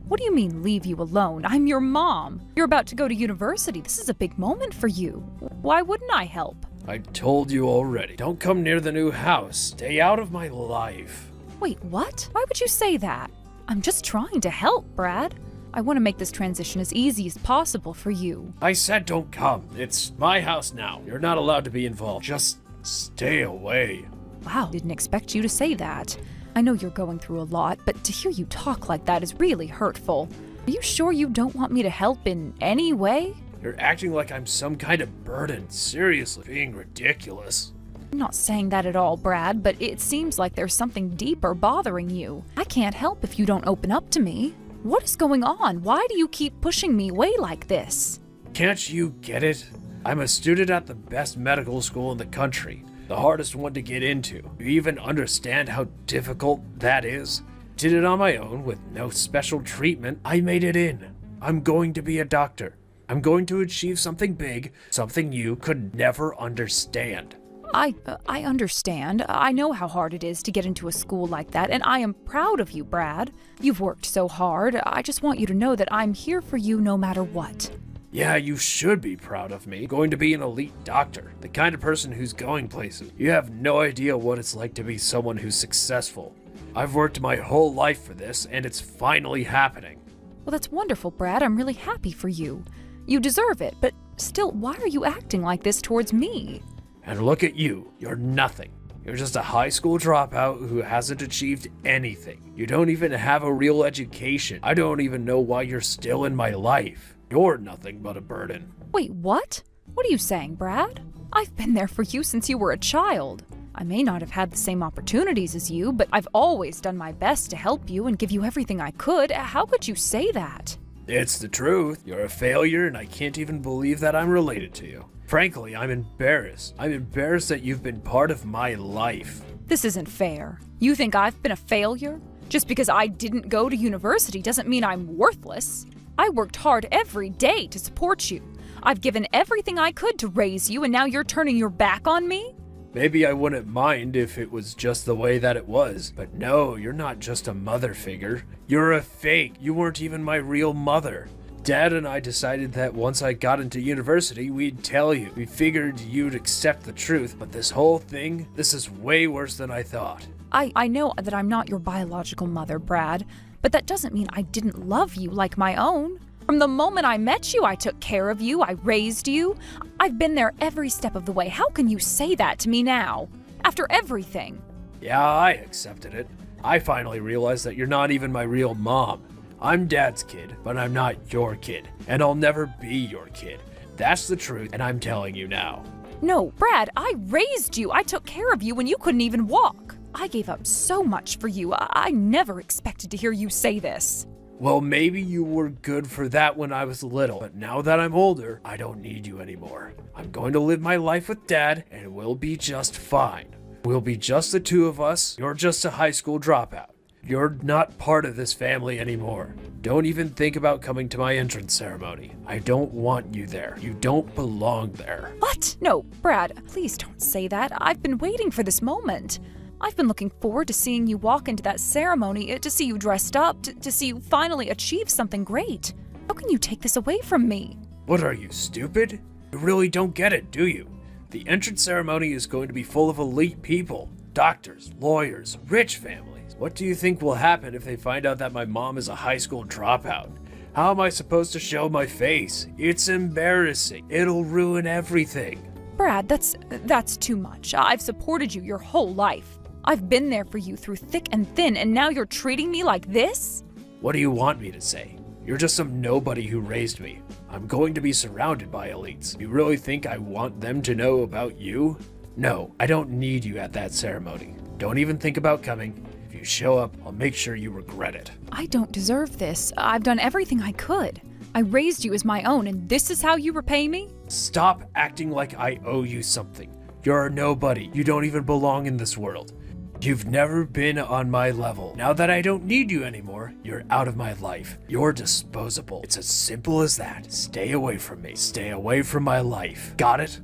[SPEAKER 4] What do you mean, leave you alone? I'm your mom. You're about to go to university. This is a big moment for you. Why wouldn't I help?
[SPEAKER 5] I told you already. Don't come near the new house. Stay out of my life.
[SPEAKER 4] Wait, what? Why would you say that? I'm just trying to help, Brad. I want to make this transition as easy as possible for you.
[SPEAKER 5] I said don't come. It's my house now. You're not allowed to be involved. Just stay away.
[SPEAKER 4] Wow, didn't expect you to say that. I know you're going through a lot, but to hear you talk like that is really hurtful. Are you sure you don't want me to help in any way?
[SPEAKER 5] You're acting like I'm some kind of burden. Seriously, being ridiculous.
[SPEAKER 4] I'm not saying that at all, Brad, but it seems like there's something deeper bothering you. I can't help if you don't open up to me. What is going on? Why do you keep pushing me away like this?
[SPEAKER 5] Can't you get it? I'm a student at the best medical school in the country. The hardest one to get into. You even understand how difficult that is? Did it on my own with no special treatment. I made it in. I'm going to be a doctor. I'm going to achieve something big, something you could never understand.
[SPEAKER 4] I understand. I know how hard it is to get into a school like that, and I am proud of you, Brad. You've worked so hard. I just want you to know that I'm here for you no matter what.
[SPEAKER 5] Yeah, you should be proud of me. Going to be an elite doctor, the kind of person who's going places. You have no idea what it's like to be someone who's successful. I've worked my whole life for this, and it's finally happening.
[SPEAKER 4] Well, that's wonderful, Brad. I'm really happy for you. You deserve it, but still, why are you acting like this towards me?
[SPEAKER 5] And look at you. You're nothing. You're just a high school dropout who hasn't achieved anything. You don't even have a real education. I don't even know why you're still in my life. You're nothing but a burden.
[SPEAKER 4] Wait, what? What are you saying, Brad? I've been there for you since you were a child. I may not have had the same opportunities as you, but I've always done my best to help you and give you everything I could. How could you say that?
[SPEAKER 5] It's the truth. You're a failure, and I can't even believe that I'm related to you. Frankly, I'm embarrassed. I'm embarrassed that you've been part of my life.
[SPEAKER 4] This isn't fair. You think I've been a failure? Just because I didn't go to university doesn't mean I'm worthless. I worked hard every day to support you. I've given everything I could to raise you, and now you're turning your back on me?
[SPEAKER 5] Maybe I wouldn't mind if it was just the way that it was, but no, you're not just a mother figure. You're a fake. You weren't even my real mother. Dad and I decided that once I got into university, we'd tell you. We figured you'd accept the truth, but this whole thing, this is way worse than I thought.
[SPEAKER 4] I know that I'm not your biological mother, Brad, but that doesn't mean I didn't love you like my own. From the moment I met you, I took care of you, I raised you. I've been there every step of the way. How can you say that to me now? After everything?
[SPEAKER 5] Yeah, I accepted it. I finally realized that you're not even my real mom. I'm Dad's kid, but I'm not your kid, and I'll never be your kid. That's the truth, and I'm telling you now.
[SPEAKER 4] No, Brad, I raised you. I took care of you when you couldn't even walk. I gave up so much for you. I never expected to hear you say this.
[SPEAKER 5] Well, maybe you were good for that when I was little, but now that I'm older, I don't need you anymore. I'm going to live my life with Dad, and we'll be just fine. We'll be just the two of us. You're just a high school dropout. You're not part of this family anymore. Don't even think about coming to my entrance ceremony. I don't want you there. You don't belong there.
[SPEAKER 4] What? No, Brad, please don't say that. I've been waiting for this moment. I've been looking forward to seeing you walk into that ceremony, to see you dressed up, to see you finally achieve something great. How can you take this away from me?
[SPEAKER 5] What are you, stupid? You really don't get it, do you? The entrance ceremony is going to be full of elite people. Doctors, lawyers, rich families. What do you think will happen if they find out that my mom is a high school dropout? How am I supposed to show my face? It's embarrassing. It'll ruin everything.
[SPEAKER 4] Brad, that's too much. I've supported you your whole life. I've been there for you through thick and thin, and now you're treating me like this?
[SPEAKER 5] What do you want me to say? You're just some nobody who raised me. I'm going to be surrounded by elites. You really think I want them to know about you? No, I don't need you at that ceremony. Don't even think about coming. If If you show up, I'll make sure you regret it.
[SPEAKER 4] I don't deserve this. I've done everything I could. I raised you as my own, and this is how you repay me?
[SPEAKER 5] Stop acting like I owe you something. You're a nobody. You don't even belong in this world. You've never been on my level. Now that I don't need you anymore, you're out of my life. You're disposable. It's as simple as that. Stay away from me. Stay away from my life. Got it?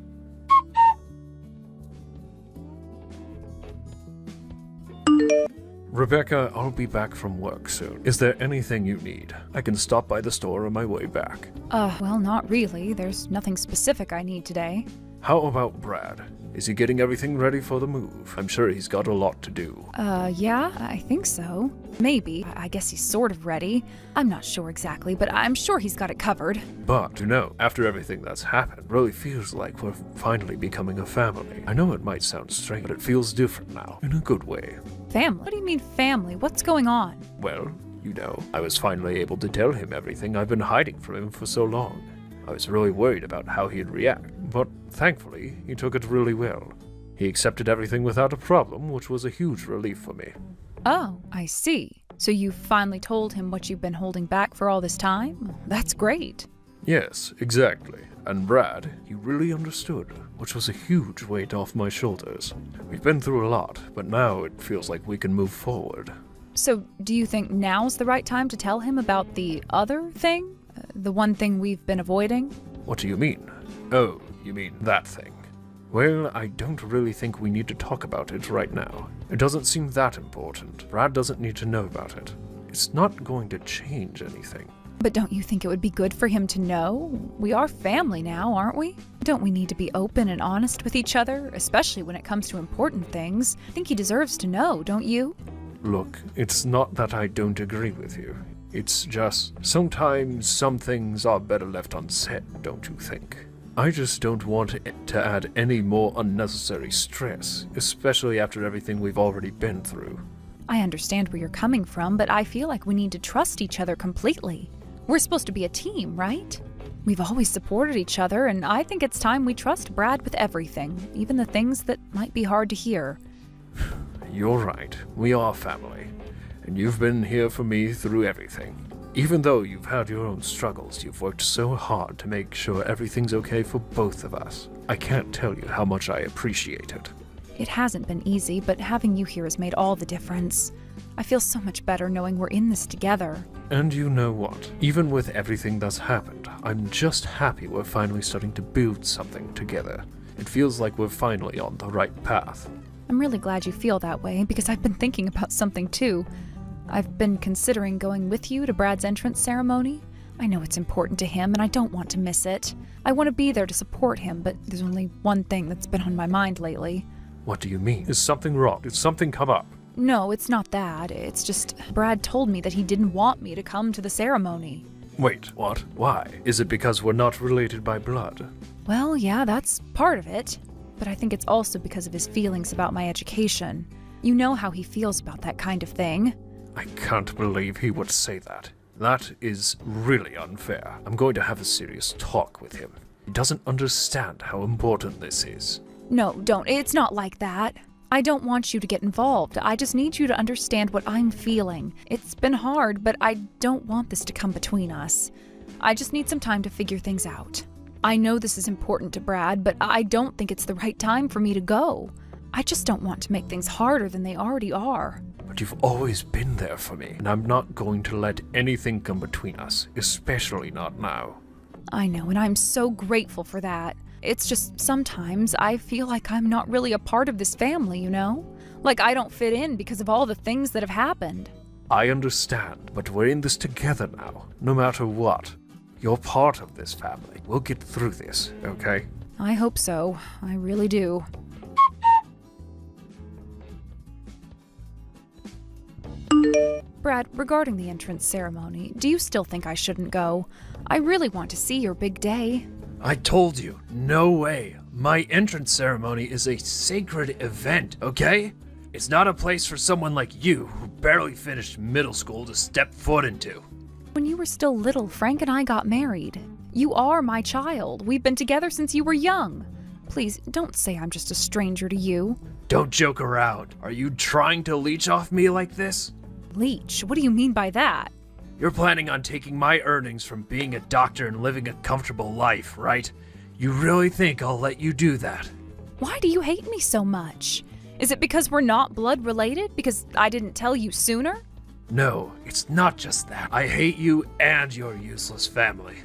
[SPEAKER 6] Rebecca, I'll be back from work soon. Is there anything you need? I can stop by the store on my way back.
[SPEAKER 4] Well, not really. There's nothing specific I need today.
[SPEAKER 6] How about Brad? Is he getting everything ready for the move? I'm sure he's got a lot to do.
[SPEAKER 4] Yeah, I think so. Maybe. I guess he's sort of ready. I'm not sure exactly, but I'm sure he's got it covered.
[SPEAKER 6] But, after everything that's happened, it really feels like we're finally becoming a family. I know it might sound strange, but it feels different now, in a good way.
[SPEAKER 4] Family? What do you mean family? What's going on?
[SPEAKER 6] Well, I was finally able to tell him everything I've been hiding from him for so long. I was really worried about how he'd react, but thankfully, he took it really well. He accepted everything without a problem, which was a huge relief for me.
[SPEAKER 4] Oh, I see. So you finally told him what you've been holding back for all this time? That's great.
[SPEAKER 6] Yes, exactly. And Brad, he really understood, which was a huge weight off my shoulders. We've been through a lot, but now it feels like we can move forward.
[SPEAKER 4] So, do you think now's the right time to tell him about the other thing? The one thing we've been avoiding?
[SPEAKER 6] What do you mean? Oh, you mean that thing. Well, I don't really think we need to talk about it right now. It doesn't seem that important. Brad doesn't need to know about it. It's not going to change anything.
[SPEAKER 4] But don't you think it would be good for him to know? We are family now, aren't we? Don't we need to be open and honest with each other, especially when it comes to important things? I think he deserves to know, don't you?
[SPEAKER 6] Look, it's not that I don't agree with you. It's just, sometimes some things are better left unsaid, don't you think? I just don't want it to add any more unnecessary stress, especially after everything we've already been through.
[SPEAKER 4] I understand where you're coming from, but I feel like we need to trust each other completely. We're supposed to be a team, right? We've always supported each other, and I think it's time we trust Brad with everything, even the things that might be hard to hear.
[SPEAKER 6] You're right, we are family, and you've been here for me through everything. Even though you've had your own struggles, you've worked so hard to make sure everything's okay for both of us. I can't tell you how much I appreciate it.
[SPEAKER 4] It hasn't been easy, but having you here has made all the difference. I feel so much better knowing we're in this together.
[SPEAKER 6] And you know what? Even with everything that's happened, I'm just happy we're finally starting to build something together. It feels like we're finally on the right path.
[SPEAKER 4] I'm really glad you feel that way, because I've been thinking about something too. I've been considering going with you to Brad's entrance ceremony. I know it's important to him, and I don't want to miss it. I want to be there to support him, but there's only one thing that's been on my mind lately.
[SPEAKER 6] What do you mean? Is something wrong? Did something come up?
[SPEAKER 4] No, it's not that. It's just Brad told me that he didn't want me to come to the ceremony.
[SPEAKER 6] Wait, what? Why? Is it because we're not related by blood?
[SPEAKER 4] Well, yeah, that's part of it. But I think it's also because of his feelings about my education. You know how he feels about that kind of thing.
[SPEAKER 6] I can't believe he would say that. That is really unfair. I'm going to have a serious talk with him. He doesn't understand how important this is.
[SPEAKER 4] No, don't. It's not like that. I don't want you to get involved. I just need you to understand what I'm feeling. It's been hard, but I don't want this to come between us. I just need some time to figure things out. I know this is important to Brad, but I don't think it's the right time for me to go. I just don't want to make things harder than they already are.
[SPEAKER 6] But you've always been there for me, and I'm not going to let anything come between us, especially not now.
[SPEAKER 4] I know, and I'm so grateful for that. It's just sometimes I feel like I'm not really a part of this family, you know? Like I don't fit in because of all the things that have happened.
[SPEAKER 6] I understand, but we're in this together now, no matter what. You're part of this family. We'll get through this, okay?
[SPEAKER 4] I hope so. I really do. Brad, regarding the entrance ceremony, do you still think I shouldn't go? I really want to see your big day.
[SPEAKER 5] I told you, no way. My entrance ceremony is a sacred event, okay? It's not a place for someone like you who barely finished middle school to step foot into.
[SPEAKER 4] When you were still little, Frank and I got married. You are my child. We've been together since you were young. Please, don't say I'm just a stranger to you.
[SPEAKER 5] Don't joke around. Are you trying to leech off me like this?
[SPEAKER 4] Leech, what do you mean by that?
[SPEAKER 5] You're planning on taking my earnings from being a doctor and living a comfortable life, right? You really think I'll let you do that?
[SPEAKER 4] Why do you hate me so much? Is it because we're not blood related? Because I didn't tell you sooner?
[SPEAKER 5] No, it's not just that. I hate you and your useless family.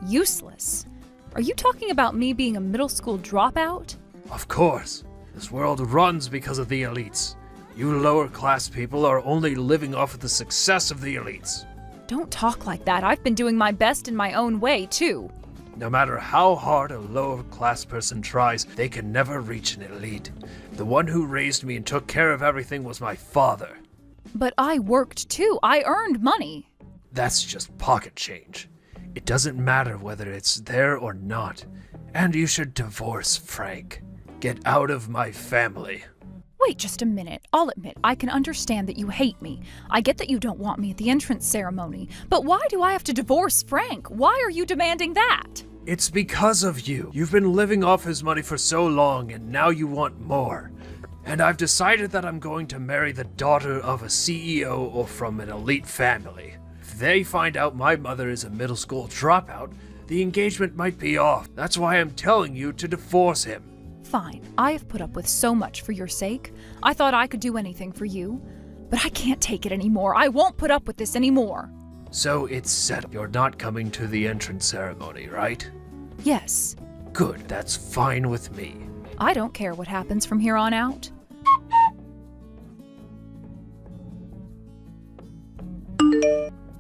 [SPEAKER 4] Useless? Are you talking about me being a middle school dropout?
[SPEAKER 5] Of course. This world runs because of the elites. You lower class people are only living off of the success of the elites.
[SPEAKER 4] Don't talk like that. I've been doing my best in my own way, too.
[SPEAKER 5] No matter how hard a lower class person tries, they can never reach an elite. The one who raised me and took care of everything was my father.
[SPEAKER 4] But I worked too. I earned money.
[SPEAKER 5] That's just pocket change. It doesn't matter whether it's there or not. And you should divorce Frank. Get out of my family.
[SPEAKER 4] Wait just a minute. I'll admit, I can understand that you hate me. I get that you don't want me at the entrance ceremony. But why do I have to divorce Frank? Why are you demanding that?
[SPEAKER 5] It's because of you. You've been living off his money for so long, and now you want more. And I've decided that I'm going to marry the daughter of a CEO or from an elite family. If they find out my mother is a middle school dropout, the engagement might be off. That's why I'm telling you to divorce him.
[SPEAKER 4] Fine. I have put up with so much for your sake. I thought I could do anything for you. But I can't take it anymore. I won't put up with this anymore.
[SPEAKER 5] So it's set. You're not coming to the entrance ceremony, right?
[SPEAKER 4] Yes.
[SPEAKER 5] Good. That's fine with me.
[SPEAKER 4] I don't care what happens from here on out.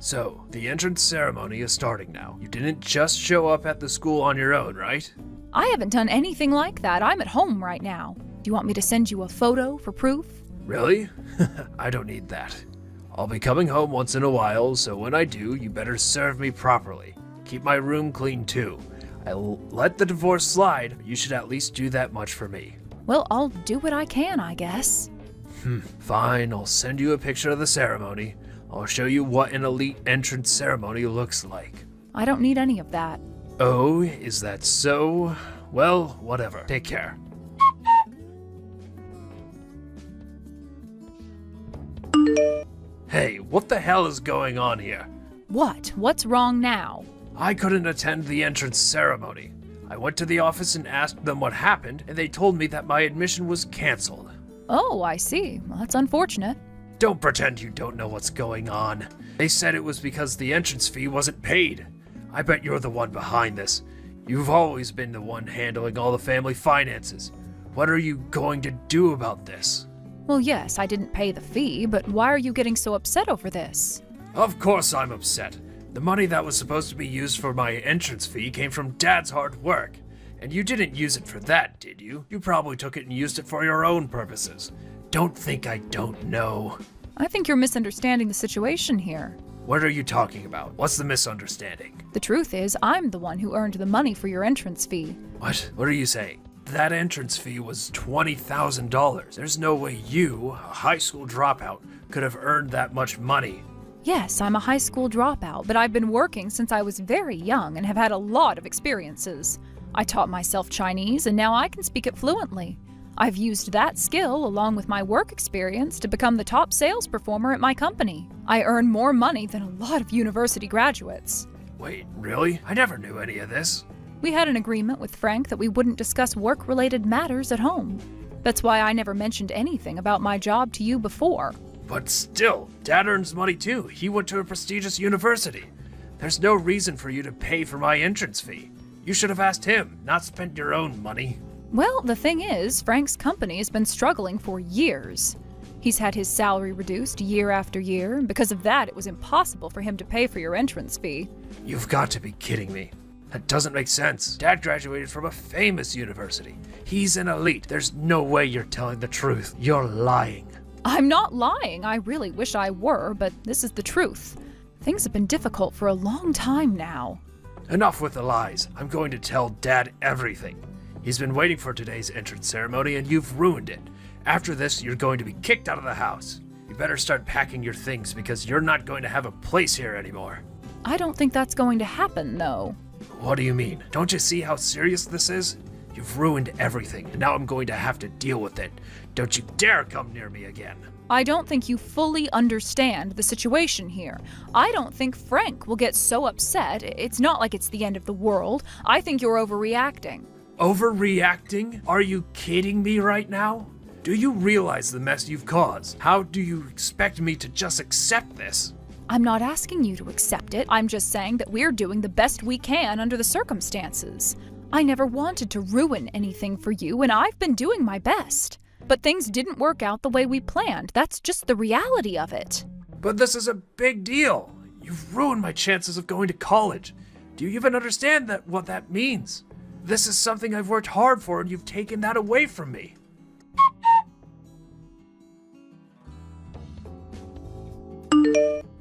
[SPEAKER 5] So, the entrance ceremony is starting now. You didn't just show up at the school on your own, right?
[SPEAKER 4] I haven't done anything like that. I'm at home right now. Do you want me to send you a photo for proof?
[SPEAKER 5] Really? I don't need that. I'll be coming home once in a while, so when I do, you better serve me properly. Keep my room clean too. I'll let the divorce slide, but you should at least do that much for me.
[SPEAKER 4] Well, I'll do what I can, I guess.
[SPEAKER 5] Fine, I'll send you a picture of the ceremony. I'll show you what an elite entrance ceremony looks like.
[SPEAKER 4] I don't need any of that.
[SPEAKER 5] Oh, is that so? Well, whatever. Take care. Hey, what the hell is going on here?
[SPEAKER 4] What? What's wrong now?
[SPEAKER 5] I couldn't attend the entrance ceremony. I went to the office and asked them what happened, and they told me that my admission was canceled.
[SPEAKER 4] Oh, I see. Well, that's unfortunate.
[SPEAKER 5] Don't pretend you don't know what's going on. They said it was because the entrance fee wasn't paid. I bet you're the one behind this. You've always been the one handling all the family finances. What are you going to do about this?
[SPEAKER 4] Well, yes, I didn't pay the fee, but why are you getting so upset over this?
[SPEAKER 5] Of course I'm upset. The money that was supposed to be used for my entrance fee came from Dad's hard work. And you didn't use it for that, did you? You probably took it and used it for your own purposes. Don't think I don't know.
[SPEAKER 4] I think you're misunderstanding the situation here.
[SPEAKER 5] What are you talking about? What's the misunderstanding?
[SPEAKER 4] The truth is, I'm the one who earned the money for your entrance fee.
[SPEAKER 5] What? What are you saying? That entrance fee was $20,000. There's no way you, a high school dropout, could have earned that much money.
[SPEAKER 4] Yes, I'm a high school dropout, but I've been working since I was very young and have had a lot of experiences. I taught myself Chinese, and now I can speak it fluently. I've used that skill, along with my work experience, to become the top sales performer at my company. I earn more money than a lot of university graduates.
[SPEAKER 5] Wait, really? I never knew any of this.
[SPEAKER 4] We had an agreement with Frank that we wouldn't discuss work-related matters at home. That's why I never mentioned anything about my job to you before.
[SPEAKER 5] But still, Dad earns money too. He went to a prestigious university. There's no reason for you to pay for my entrance fee. You should have asked him, not spent your own money.
[SPEAKER 4] Well, the thing is, Frank's company has been struggling for years. He's had his salary reduced year after year, and because of that, it was impossible for him to pay for your entrance fee.
[SPEAKER 5] You've got to be kidding me. That doesn't make sense. Dad graduated from a famous university. He's an elite. There's no way you're telling the truth. You're lying.
[SPEAKER 4] I'm not lying. I really wish I were, but this is the truth. Things have been difficult for a long time now.
[SPEAKER 5] Enough with the lies. I'm going to tell Dad everything. He's been waiting for today's entrance ceremony, and you've ruined it. After this, you're going to be kicked out of the house. You better start packing your things, because you're not going to have a place here anymore.
[SPEAKER 4] I don't think that's going to happen, though.
[SPEAKER 5] What do you mean? Don't you see how serious this is? You've ruined everything, and now I'm going to have to deal with it. Don't you dare come near me again.
[SPEAKER 4] I don't think you fully understand the situation here. I don't think Frank will get so upset. It's not like it's the end of the world. I think you're overreacting.
[SPEAKER 5] Overreacting? Are you kidding me right now? Do you realize the mess you've caused? How do you expect me to just accept this?
[SPEAKER 4] I'm not asking you to accept it. I'm just saying that we're doing the best we can under the circumstances. I never wanted to ruin anything for you, and I've been doing my best. But things didn't work out the way we planned. That's just the reality of it.
[SPEAKER 5] But this is a big deal. You've ruined my chances of going to college. Do you even understand what that means? This is something I've worked hard for, and you've taken that away from me.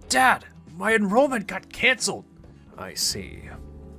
[SPEAKER 5] Dad, my enrollment got canceled.
[SPEAKER 6] I see.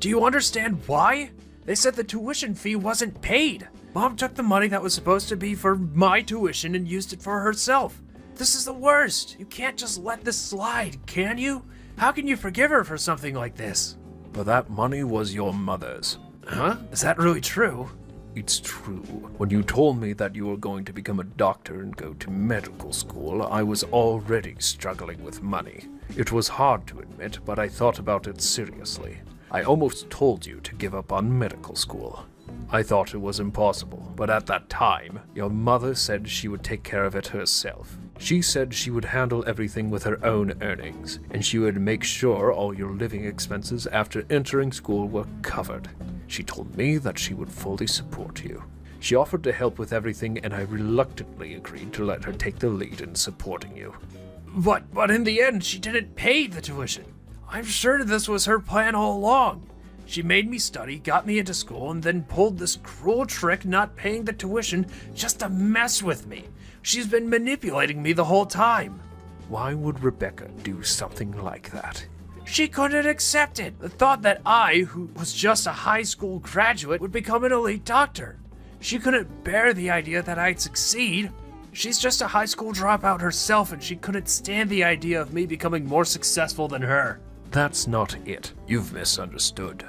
[SPEAKER 5] Do you understand why? They said the tuition fee wasn't paid. Mom took the money that was supposed to be for my tuition and used it for herself. This is the worst. You can't just let this slide, can you? How can you forgive her for something like this?
[SPEAKER 6] But that money was your mother's.
[SPEAKER 5] Huh? Is that really true?
[SPEAKER 6] It's true. When you told me that you were going to become a doctor and go to medical school, I was already struggling with money. It was hard to admit, but I thought about it seriously. I almost told you to give up on medical school. I thought it was impossible, but at that time, your mother said she would take care of it herself. She said she would handle everything with her own earnings, and she would make sure all your living expenses after entering school were covered. She told me that she would fully support you. She offered to help with everything, and I reluctantly agreed to let her take the lead in supporting you.
[SPEAKER 5] But in the end, she didn't pay the tuition. I'm sure this was her plan all along. She made me study, got me into school, and then pulled this cruel trick not paying the tuition just to mess with me. She's been manipulating me the whole time.
[SPEAKER 6] Why would Rebecca do something like that?
[SPEAKER 5] She couldn't accept it. The thought that I, who was just a high school graduate, would become an elite doctor. She couldn't bear the idea that I'd succeed. She's just a high school dropout herself, and she couldn't stand the idea of me becoming more successful than her.
[SPEAKER 6] That's not it. You've misunderstood.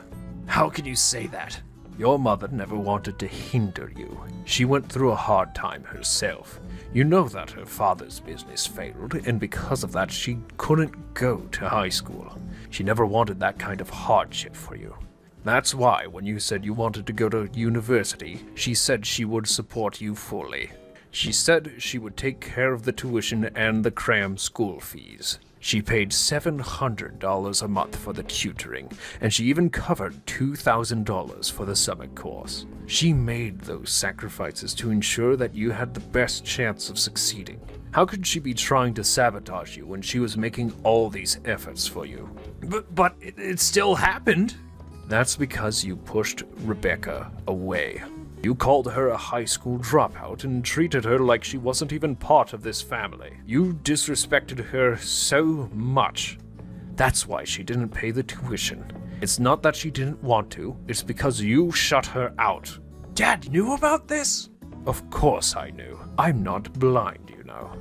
[SPEAKER 5] How can you say that?
[SPEAKER 6] Your mother never wanted to hinder you. She went through a hard time herself. You know that her father's business failed, and because of that, she couldn't go to high school. She never wanted that kind of hardship for you. That's why, when you said you wanted to go to university, she said she would support you fully. She said she would take care of the tuition and the cram school fees. She paid $700 a month for the tutoring, and she even covered $2,000 for the summer course. She made those sacrifices to ensure that you had the best chance of succeeding. How could she be trying to sabotage you when she was making all these efforts for you?
[SPEAKER 5] But it still happened.
[SPEAKER 6] That's because you pushed Rebecca away. You called her a high school dropout and treated her like she wasn't even part of this family. You disrespected her so much. That's why she didn't pay the tuition. It's not that she didn't want to, it's because you shut her out.
[SPEAKER 5] Dad knew about this?
[SPEAKER 6] Of course I knew. I'm not blind, you know.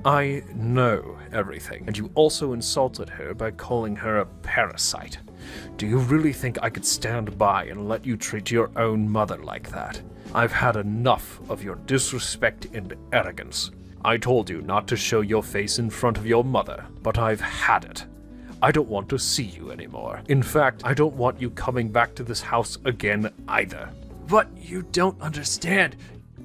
[SPEAKER 6] I know everything, and you also insulted her by calling her a parasite. Do you really think I could stand by and let you treat your own mother like that? I've had enough of your disrespect and arrogance. I told you not to show your face in front of your mother, but I've had it. I don't want to see you anymore. In fact, I don't want you coming back to this house again either.
[SPEAKER 5] But you don't understand.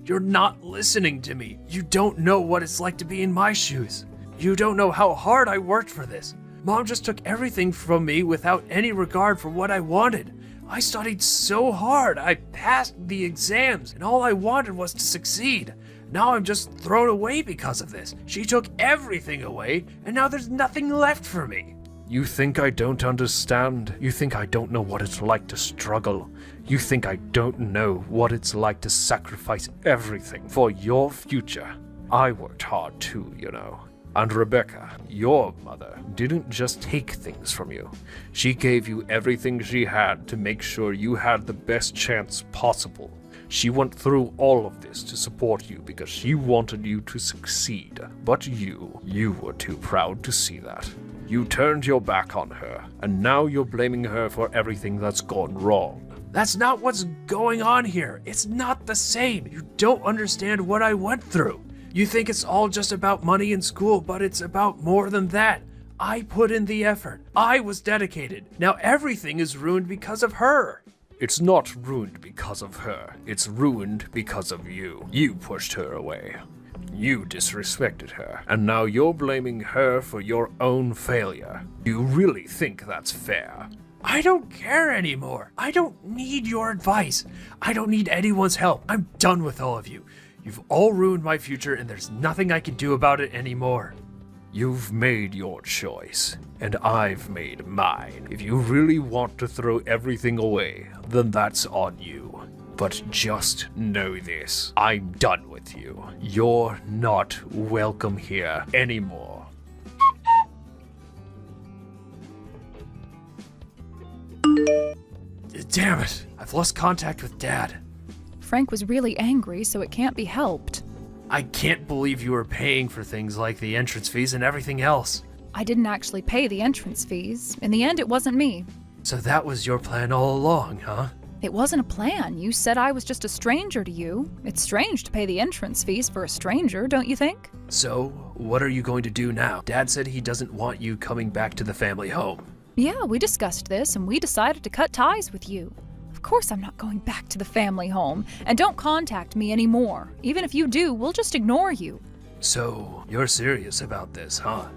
[SPEAKER 5] You're not listening to me. You don't know what it's like to be in my shoes. You don't know how hard I worked for this. Mom just took everything from me without any regard for what I wanted. I studied so hard. I passed the exams, and all I wanted was to succeed. Now I'm just thrown away because of this. She took everything away, and now there's nothing left for me.
[SPEAKER 6] You think I don't understand? You think I don't know what it's like to struggle? You think I don't know what it's like to sacrifice everything for your future? I worked hard too, you know. And Rebecca, your mother, didn't just take things from you. She gave you everything she had to make sure you had the best chance possible. She went through all of this to support you because she wanted you to succeed. But you were too proud to see that. You turned your back on her, and now you're blaming her for everything that's gone wrong.
[SPEAKER 5] That's not what's going on here. It's not the same. You don't understand what I went through. You think it's all just about money and school, but it's about more than that. I put in the effort. I was dedicated. Now everything is ruined because of her.
[SPEAKER 6] It's not ruined because of her. It's ruined because of you. You pushed her away. You disrespected her. And now you're blaming her for your own failure. You really think that's fair?
[SPEAKER 5] I don't care anymore. I don't need your advice. I don't need anyone's help. I'm done with all of you. You've all ruined my future and there's nothing I can do about it anymore.
[SPEAKER 6] You've made your choice, and I've made mine. If you really want to throw everything away, then that's on you. But just know this, I'm done with you. You're not welcome here anymore.
[SPEAKER 5] Damn it. I've lost contact with Dad.
[SPEAKER 4] Frank was really angry, so it can't be helped.
[SPEAKER 5] I can't believe you were paying for things like the entrance fees and everything else.
[SPEAKER 4] I didn't actually pay the entrance fees. In the end, it wasn't me.
[SPEAKER 5] So that was your plan all along, huh?
[SPEAKER 4] It wasn't a plan. You said I was just a stranger to you. It's strange to pay the entrance fees for a stranger, don't you think?
[SPEAKER 5] So, what are you going to do now? Dad said he doesn't want you coming back to the family home.
[SPEAKER 4] Yeah, we discussed this and we decided to cut ties with you. Of course I'm not going back to the family home, and don't contact me anymore. Even if you do, we'll just ignore you.
[SPEAKER 5] So, you're serious about this, huh?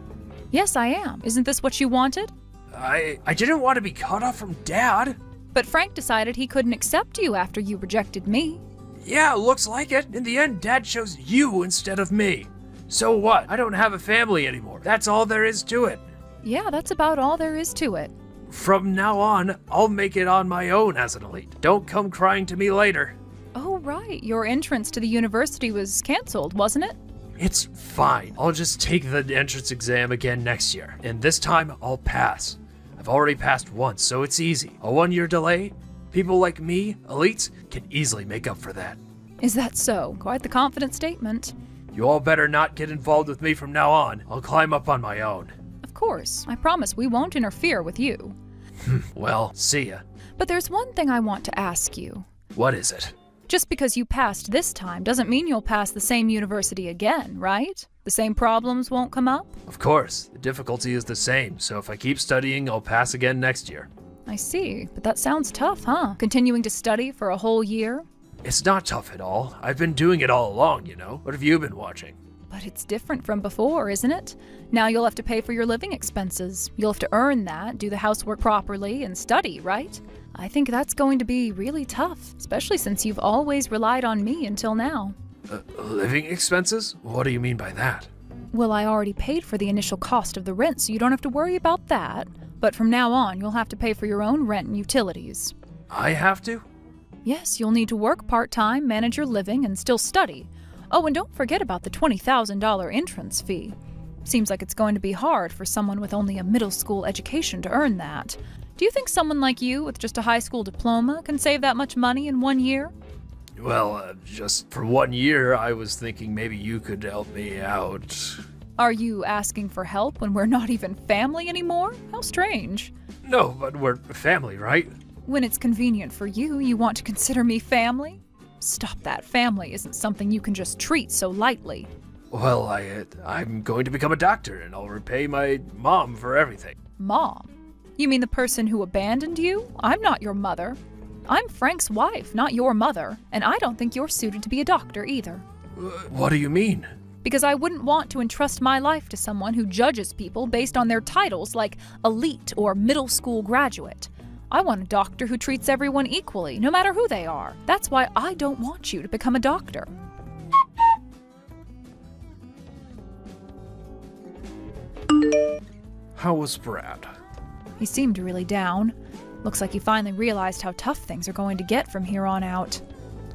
[SPEAKER 4] Yes, I am. Isn't this what you wanted?
[SPEAKER 5] I didn't want to be cut off from Dad.
[SPEAKER 4] But Frank decided he couldn't accept you after you rejected me.
[SPEAKER 5] Yeah, looks like it. In the end, Dad chose you instead of me. So what? I don't have a family anymore. That's all there is to it.
[SPEAKER 4] Yeah, that's about all there is to it.
[SPEAKER 5] From now on, I'll make it on my own as an elite. Don't come crying to me later.
[SPEAKER 4] Oh, right. Your entrance to the university was canceled, wasn't it?
[SPEAKER 5] It's fine. I'll just take the entrance exam again next year. And this time, I'll pass. I've already passed once, so it's easy. A 1-year delay? People like me, elites, can easily make up for that.
[SPEAKER 4] Is that so? Quite the confident statement.
[SPEAKER 5] You all better not get involved with me from now on. I'll climb up on my own.
[SPEAKER 4] Of course. I promise we won't interfere with you.
[SPEAKER 5] Well, see ya.
[SPEAKER 4] But there's one thing I want to ask you.
[SPEAKER 5] What is it?
[SPEAKER 4] Just because you passed this time doesn't mean you'll pass the same university again, right? The same problems won't come up?
[SPEAKER 5] Of course, the difficulty is the same, so if I keep studying, I'll pass again next year.
[SPEAKER 4] I see, but that sounds tough, huh? Continuing to study for a whole year?
[SPEAKER 5] It's not tough at all. I've been doing it all along, you know. What have you been watching?
[SPEAKER 4] But it's different from before, isn't it? Now you'll have to pay for your living expenses. You'll have to earn that, do the housework properly, and study, right? I think that's going to be really tough, especially since you've always relied on me until now.
[SPEAKER 5] Living expenses? What do you mean by that?
[SPEAKER 4] Well, I already paid for the initial cost of the rent, so you don't have to worry about that. But from now on, you'll have to pay for your own rent and utilities.
[SPEAKER 5] I have to?
[SPEAKER 4] Yes, you'll need to work part-time, manage your living, and still study. Oh, and don't forget about the $20,000 entrance fee. Seems like it's going to be hard for someone with only a middle school education to earn that. Do you think someone like you with just a high school diploma can save that much money in 1 year?
[SPEAKER 5] Well, just for 1 year, I was thinking maybe you could help me out.
[SPEAKER 4] Are you asking for help when we're not even family anymore? How strange.
[SPEAKER 5] No, but we're family, right?
[SPEAKER 4] When it's convenient for you, you want to consider me family? Stop that. Family isn't something you can just treat so lightly.
[SPEAKER 5] Well, I'm going to become a doctor, and I'll repay my mom for everything.
[SPEAKER 4] Mom? You mean the person who abandoned you? I'm not your mother. I'm Frank's wife, not your mother, and I don't think you're suited to be a doctor either.
[SPEAKER 5] What do you mean?
[SPEAKER 4] Because I wouldn't want to entrust my life to someone who judges people based on their titles like elite or middle school graduate. I want a doctor who treats everyone equally, no matter who they are. That's why I don't want you to become a doctor.
[SPEAKER 6] How was Brad?
[SPEAKER 4] He seemed really down. Looks like he finally realized how tough things are going to get from here on out.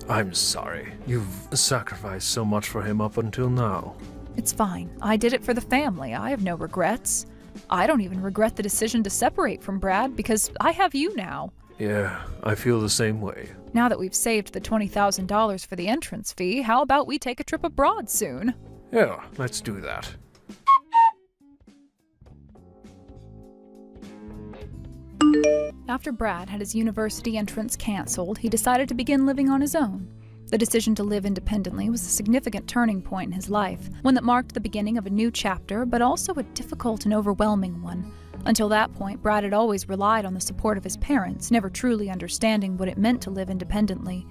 [SPEAKER 6] I'm sorry. You've sacrificed so much for him up until now.
[SPEAKER 4] It's fine. I did it for the family. I have no regrets. I don't even regret the decision to separate from Brad because I have you now.
[SPEAKER 6] Yeah, I feel the same way.
[SPEAKER 4] Now that we've saved the $20,000 for the entrance fee, how about we take a trip abroad soon?
[SPEAKER 6] Yeah, let's do that.
[SPEAKER 4] After Brad had his university entrance canceled, he decided to begin living on his own. The decision to live independently was a significant turning point in his life, one that marked the beginning of a new chapter, but also a difficult and overwhelming one. Until that point, Brad had always relied on the support of his parents, never truly understanding what it meant to live independently.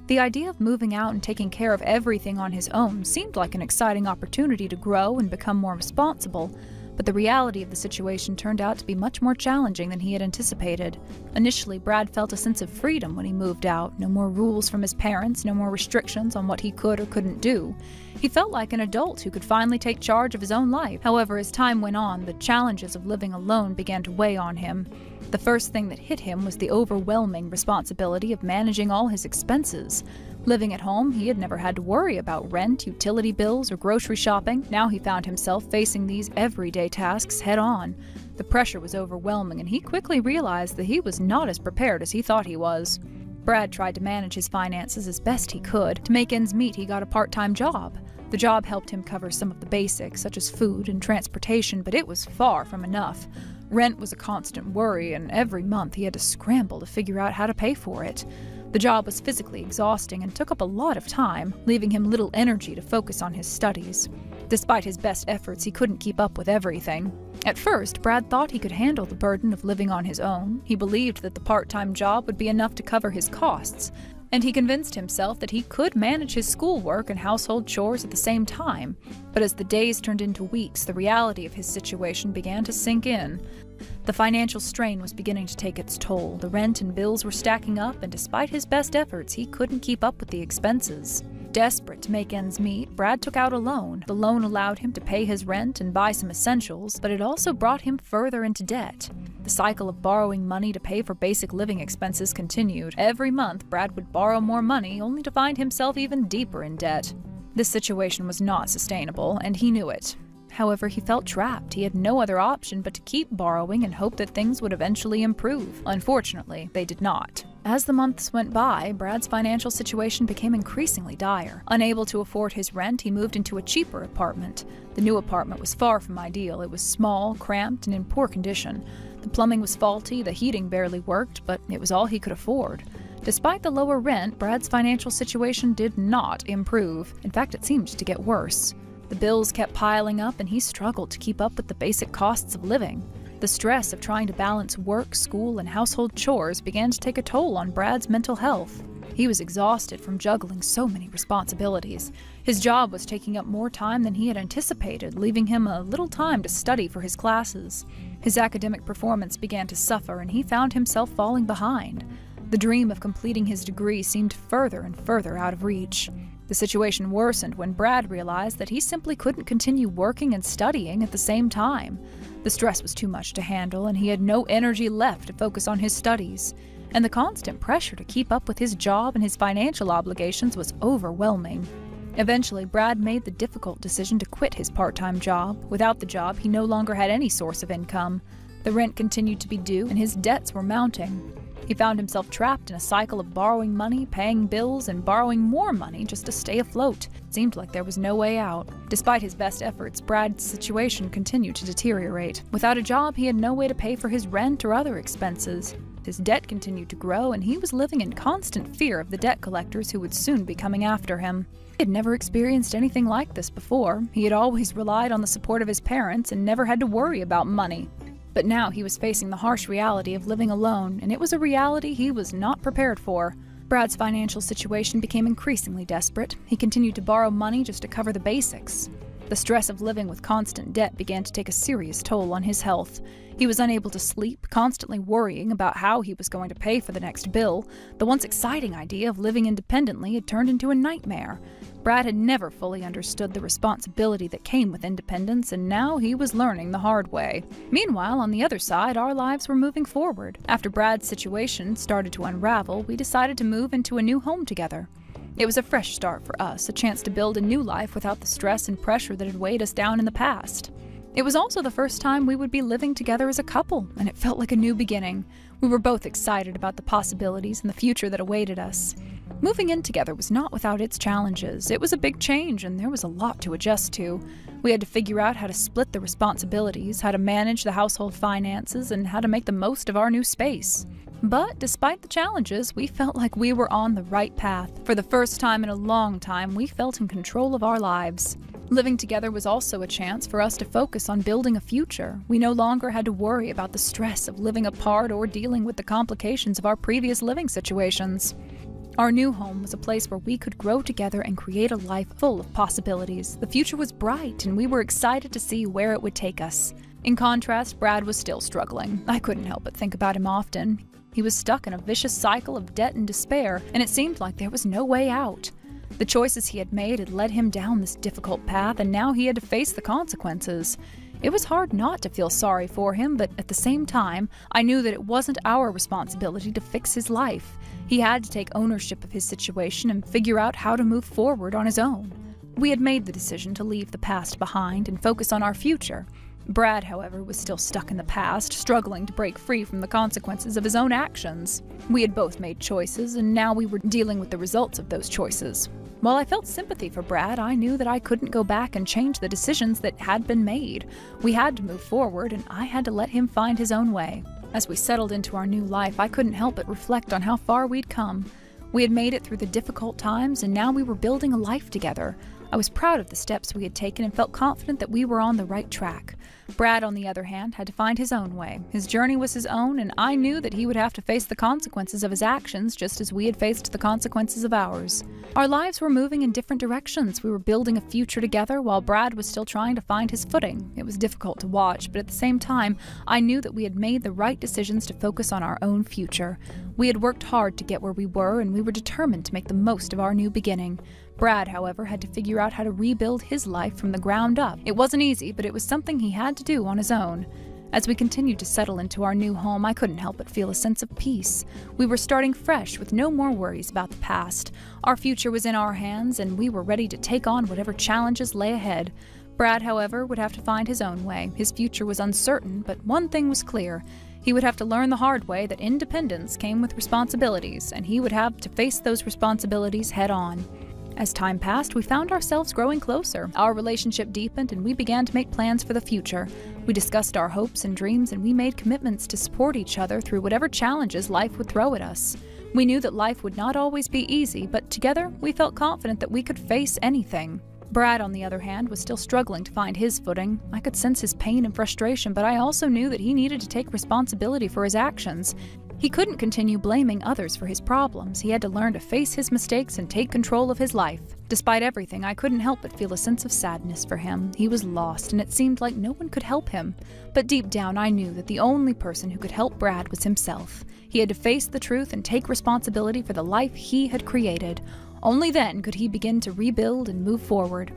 [SPEAKER 4] The idea of moving out and taking care of everything on his own seemed like an exciting opportunity to grow and become more responsible, but the reality of the situation turned out to be much more challenging than he had anticipated. Initially, Brad felt a sense of freedom when he moved out. No more rules from his parents, no more restrictions on what he could or couldn't do. He felt like an adult who could finally take charge of his own life. However, as time went on, the challenges of living alone began to weigh on him. The first thing that hit him was the overwhelming responsibility of managing all his expenses. Living at home, he had never had to worry about rent, utility bills, or grocery shopping. Now he found himself facing these everyday tasks head-on. The pressure was overwhelming, and he quickly realized that he was not as prepared as he thought he was. Brad tried to manage his finances as best he could. To make ends meet, he got a part-time job. The job helped him cover some of the basics, such as food and transportation, but it was far from enough. Rent was a constant worry, and every month he had to scramble to figure out how to pay for it. The job was physically exhausting and took up a lot of time, leaving him little energy to focus on his studies. Despite his best efforts, he couldn't keep up with everything. At first, Brad thought he could handle the burden of living on his own. He believed that the part-time job would be enough to cover his costs, and he convinced himself that he could manage his schoolwork and household chores at the same time. But as the days turned into weeks, the reality of his situation began to sink in. The financial strain was beginning to take its toll. The rent and bills were stacking up, and despite his best efforts, he couldn't keep up with the expenses. Desperate to make ends meet, Brad took out a loan. The loan allowed him to pay his rent and buy some essentials, but it also brought him further into debt. The cycle of borrowing money to pay for basic living expenses continued. Every month, Brad would borrow more money, only to find himself even deeper in debt. This situation was not sustainable, and he knew it. However, he felt trapped. He had no other option but to keep borrowing and hope that things would eventually improve. Unfortunately, they did not. As the months went by, Brad's financial situation became increasingly dire. Unable to afford his rent, he moved into a cheaper apartment. The new apartment was far from ideal. It was small, cramped, and in poor condition. The plumbing was faulty, the heating barely worked, but it was all he could afford. Despite the lower rent, Brad's financial situation did not improve. In fact, it seemed to get worse. The bills kept piling up, and he struggled to keep up with the basic costs of living. The stress of trying to balance work, school, and household chores began to take a toll on Brad's mental health. He was exhausted from juggling so many responsibilities. His job was taking up more time than he had anticipated, leaving him a little time to study for his classes. His academic performance began to suffer, and he found himself falling behind. The dream of completing his degree seemed further and further out of reach. The situation worsened when Brad realized that he simply couldn't continue working and studying at the same time. The stress was too much to handle, and he had no energy left to focus on his studies. And the constant pressure to keep up with his job and his financial obligations was overwhelming. Eventually, Brad made the difficult decision to quit his part-time job. Without the job, he no longer had any source of income. The rent continued to be due, and his debts were mounting. He found himself trapped in a cycle of borrowing money, paying bills, and borrowing more money just to stay afloat. It seemed like there was no way out. Despite his best efforts, Brad's situation continued to deteriorate. Without a job, he had no way to pay for his rent or other expenses. His debt continued to grow, and he was living in constant fear of the debt collectors who would soon be coming after him. He had never experienced anything like this before. He had always relied on the support of his parents and never had to worry about money. But now he was facing the harsh reality of living alone, and it was a reality he was not prepared for. Brad's financial situation became increasingly desperate. He continued to borrow money just to cover the basics. The stress of living with constant debt began to take a serious toll on his health. He was unable to sleep, constantly worrying about how he was going to pay for the next bill. The once exciting idea of living independently had turned into a nightmare. Brad had never fully understood the responsibility that came with independence, and now he was learning the hard way. Meanwhile, on the other side, our lives were moving forward. After Brad's situation started to unravel, we decided to move into a new home together. It was a fresh start for us, a chance to build a new life without the stress and pressure that had weighed us down in the past. It was also the first time we would be living together as a couple, and it felt like a new beginning. We were both excited about the possibilities and the future that awaited us. Moving in together was not without its challenges. It was a big change, and there was a lot to adjust to. We had to figure out how to split the responsibilities, how to manage the household finances, and how to make the most of our new space. But despite the challenges, we felt like we were on the right path. For the first time in a long time, we felt in control of our lives. Living together was also a chance for us to focus on building a future. We no longer had to worry about the stress of living apart or dealing with the complications of our previous living situations. Our new home was a place where we could grow together and create a life full of possibilities. The future was bright, and we were excited to see where it would take us. In contrast, Brad was still struggling. I couldn't help but think about him often. He was stuck in a vicious cycle of debt and despair, and it seemed like there was no way out. The choices he had made had led him down this difficult path, and now he had to face the consequences. It was hard not to feel sorry for him, but at the same time, I knew that it wasn't our responsibility to fix his life. He had to take ownership of his situation and figure out how to move forward on his own. We had made the decision to leave the past behind and focus on our future. Brad, however, was still stuck in the past, struggling to break free from the consequences of his own actions. We had both made choices, and now we were dealing with the results of those choices. While I felt sympathy for Brad, I knew that I couldn't go back and change the decisions that had been made. We had to move forward, and I had to let him find his own way. As we settled into our new life, I couldn't help but reflect on how far we'd come. We had made it through the difficult times, and now we were building a life together. I was proud of the steps we had taken and felt confident that we were on the right track. Brad, on the other hand, had to find his own way. His journey was his own, and I knew that he would have to face the consequences of his actions just as we had faced the consequences of ours. Our lives were moving in different directions. We were building a future together while Brad was still trying to find his footing. It was difficult to watch, but at the same time, I knew that we had made the right decisions to focus on our own future. We had worked hard to get where we were, and we were determined to make the most of our new beginning. Brad, however, had to figure out how to rebuild his life from the ground up. It wasn't easy, but it was something he had to do on his own. As we continued to settle into our new home, I couldn't help but feel a sense of peace. We were starting fresh with no more worries about the past. Our future was in our hands, and we were ready to take on whatever challenges lay ahead. Brad, however, would have to find his own way. His future was uncertain, but one thing was clear. He would have to learn the hard way that independence came with responsibilities, and he would have to face those responsibilities head on. As time passed, we found ourselves growing closer. Our relationship deepened, and we began to make plans for the future. We discussed our hopes and dreams, and we made commitments to support each other through whatever challenges life would throw at us. We knew that life would not always be easy, but together we felt confident that we could face anything. Brad, on the other hand, was still struggling to find his footing. I could sense his pain and frustration, but I also knew that he needed to take responsibility for his actions. He couldn't continue blaming others for his problems. He had to learn to face his mistakes and take control of his life. Despite everything, I couldn't help but feel a sense of sadness for him. He was lost, and it seemed like no one could help him. But deep down, I knew that the only person who could help Brad was himself. He had to face the truth and take responsibility for the life he had created. Only then could he begin to rebuild and move forward.